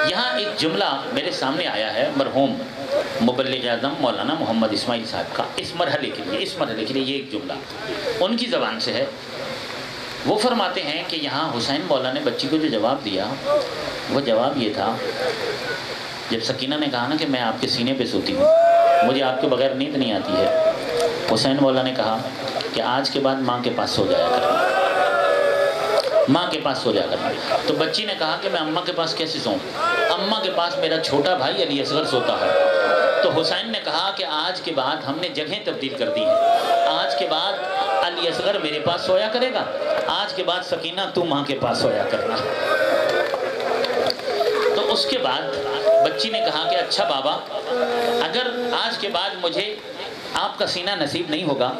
یہاں ایک جملہ میرے سامنے آیا ہے مرحوم مبلغ اعظم مولانا محمد اسماعیل صاحب کا، اس مرحلے کے لیے یہ ایک جملہ ان کی زبان سے ہے۔ وہ فرماتے ہیں کہ یہاں حسین مولا نے بچی کو جو جواب دیا وہ جواب یہ تھا، جب سکینہ نے کہا نا کہ میں آپ کے سینے پہ سوتی ہوں، مجھے آپ کے بغیر نیند نہیں آتی ہے، حسین مولا نے کہا کہ آج کے بعد ماں کے پاس سو جایا کرنا، ماں کے پاس سو جایا کرنا۔ تو بچی نے کہا کہ میں اماں کے پاس کیسے سوؤں؟ اماں کے پاس میرا چھوٹا بھائی علی اصغر سوتا ہے۔ تو حسین نے کہا کہ آج کے بعد ہم نے جگہیں تبدیل کر دی ہیں، آج کے بعد علی اصغر میرے پاس سویا کرے گا، آج کے بعد سکینہ تو ماں کے پاس سویا کرنا۔ تو اس کے بعد بچی نے کہا کہ اچھا بابا اگر آج کے بعد مجھے آپ کا سینہ نصیب نہیں ہوگا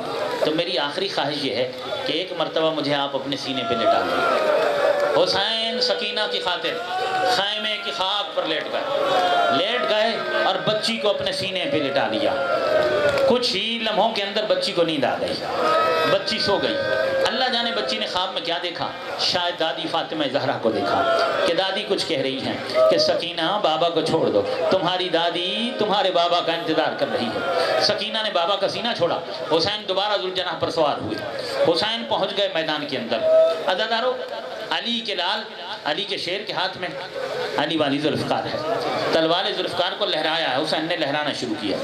تو میری آخری خواہش یہ ہے کہ ایک مرتبہ مجھے آپ اپنے سینے پہ لٹا دیں۔ حسین سکینہ کی خاطر خیمے کی خاک پر لیٹ گئے اور بچی کو اپنے سینے پہ لٹا لیا۔ کچھ ہی لمحوں کے اندر بچی کو نیند آ گئی، بچی سو گئی۔ اللہ جانے بچی نے خواب میں کیا دیکھا، شاید دادی فاطمہ زہرا کو دیکھا کہ دادی کچھ کہہ رہی ہیں کہ سکینہ بابا کو چھوڑ دو، تمہاری دادی تمہارے بابا کا انتظار کر رہی ہے۔ سکینہ نے بابا کا سینہ چھوڑا، حسین دوبارہ ذوالجناح پر سوار ہوئے، حسین پہنچ گئے میدان کے اندر۔ عزادارو علی کے لال، علی کے شیر کے ہاتھ میں علی والی ذوالفقار ہے، تلوار ذوالفقار کو لہرایا ہے، حسین نے لہرانا شروع کیا۔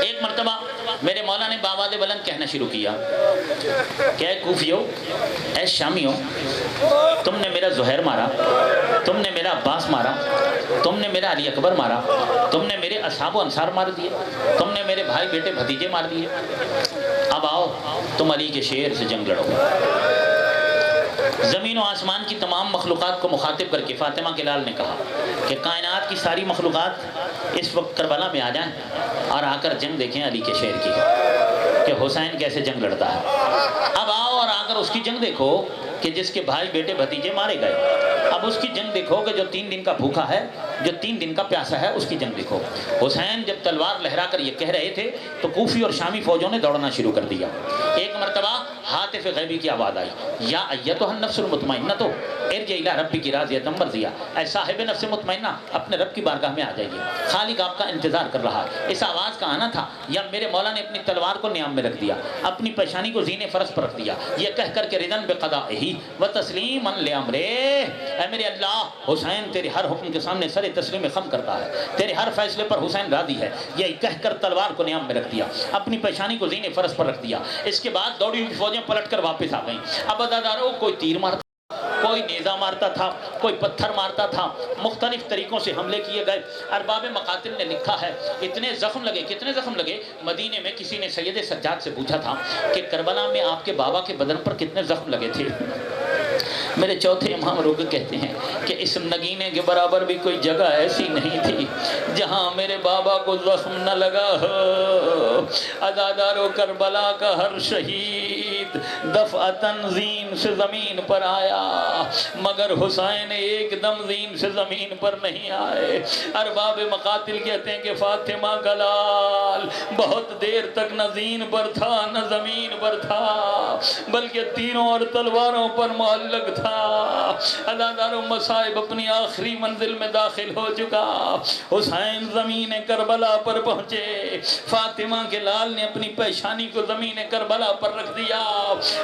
ایک مرتبہ میرے مولا نے بآواز بلند کہنا شروع کیا کہ اے کوفیو، اے شامیو، تم نے میرا زہیر مارا، تم نے میرا عباس مارا، تم نے میرا علی اکبر مارا، تم نے میرے اصحاب و انصار مار دیے، تم نے میرے بھائی بیٹے بھتیجے مار دیے، اب آؤ تم علی کے شیر سے جنگ لڑو۔ زمین و آسمان کی تمام مخلوقات کو مخاطب کر کے فاطمہ کے لال نے کہا کہ کائنات کی ساری مخلوقات اس وقت کربلا میں آ جائیں اور آ کر جنگ دیکھیں علی کے شیر کی کہ حسین کیسے جنگ لڑتا ہے۔ اب آؤ اور آ کر اس کی جنگ دیکھو کہ جس کے بھائی بیٹے بھتیجے مارے گئے، اب اس کی جنگ دیکھو کہ جو 3 دن کا بھوکا ہے، جو 3 دن کا پیاسا ہے، اس کی جنگ دیکھو۔ حسین جب تلوار لہرا کر یہ کہہ رہے تھے تو کوفی اور شامی فوجوں نے دوڑنا شروع کر دیا۔ ایک مرتبہ ہاتف غیبی کی آواز آئی، یا ایتھا النفس المطمئنہ تو ارجعی الی ربک راضیۃ مرضیہ، اے صاحب نفس مطمئنہ اپنے رب کی بارگاہ میں آ جائیے، خالق آپ کا انتظار کر رہا ہے۔ اس آواز کا آنا تھا یا میرے مولا نے اپنی تلوار کو نیام میں رکھ دیا، اپنی پیشانی کو زینے فرس پر رکھ دیا، یہ کہہ کر کے رضا بقضائہ و تسلیما لامرہ، اے میرے اللہ حسین تیرے ہر حکم کے سامنے سر تسلیم خم کرتا ہے، تیرے ہر فیصلے پر حسین راضی ہے، یہ کہہ کر تلوار کو نیام میں رکھ دیا، اپنی پیشانی کو زینے فرس پر رکھ دیا۔ اس کے بعد دوڑی ہوئی فوجیں پلٹ کر واپس آ گئیں۔ اب عزادارو کوئی تیر مارتا، کوئی نیزہ مارتا تھا، کوئی پتھر مارتا تھا، مختلف طریقوں سے حملے کیے گئے۔ ارباب مقاتل نے لکھا ہے اتنے زخم لگے، کتنے زخم لگے، مدینے میں کسی نے سید سجاد سے پوچھا تھا کہ کربلا میں آپ کے بابا کے بدن پر کتنے زخم لگے تھے؟ میرے چوتھے امام رک کہتے ہیں کہ اس نگینے کے برابر بھی کوئی جگہ ایسی نہیں تھی جہاں میرے بابا کو زخم نہ لگا ہو۔ عزادارو کربلا کا ہر شہید دفعتاً زین سے زمین پر آیا مگر حسین ایک دم زین سے زمین پر نہیں آئے۔ ارباب مقاتل کہتے ہیں کہ فاطمہ کا لال بہت دیر تک نہ زین پر تھا نہ زمین پر تھا بلکہ تیروں اور تلواروں پر معلق تھا۔ عزادارو مصائب اپنی آخری منزل میں داخل ہو چکا، حسین زمین کربلا پر پہنچے، فاطمہ کے لال نے اپنی پیشانی کو زمین کربلا پر رکھ دیا۔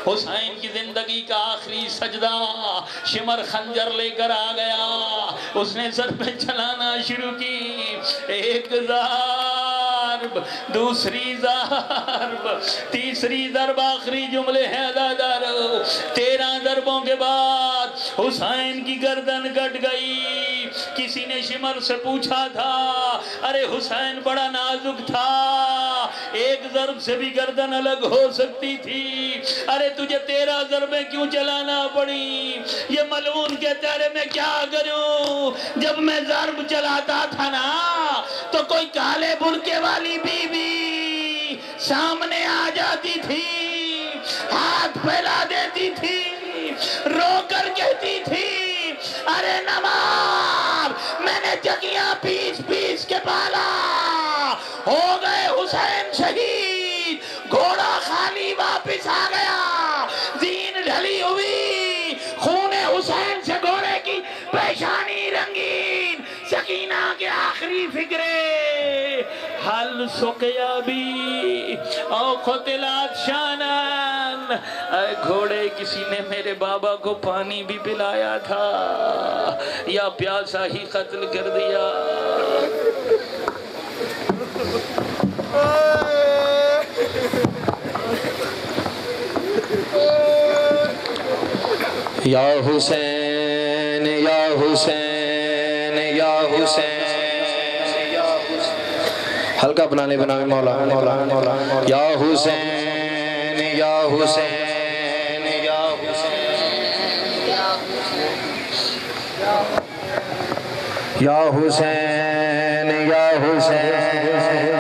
حسین کی زندگی کا آخری سجدہ شمر خنجر لے کر آ گیا، اس نے سر پہ چلانا شروع کی، ایک ضرب، دوسری ضرب، تیسری ضرب، آخری جملے ہیں عزادارو 13 ضربوں کے بعد حسین کی گردن کٹ گئی، کسی نے شمر سے پوچھا تھا ارے حسین بڑا نازک تھا، ایک ضرب سے بھی گردن الگ ہو سکتی تھی، ارے تجھے 13 ضربیں کیوں چلانا پڑی؟ یہ ملعون کہتا ہے ارے میں کیا کروں، جب میں ضرب چلاتا تھا نا تو کوئی کالے برقعے والی بی بی سامنے آ جاتی تھی، ہاتھ پھیلا دیتی تھی، رو کر کہتی تھی ارے نواب میں نے جگیاں پیس پیس کے پالا، ہو گئے حسین شہید، گھوڑا خالی واپس آ گیا، زین ڈھلی ہوئی، خون حسین سے گھوڑے کی پیشانی رنگین، سکینہ کے آخری فکرے حل سکیا بھی او قتلات شانن، اے گھوڑے کسی نے میرے بابا کو پانی بھی پلایا تھا یا پیاسا ہی قتل کر دیا؟ یا حسین یا حسین یا حسین، ہلکا بنانے مولا یا حسین یا حسین یا حسین یا حسین یا حسین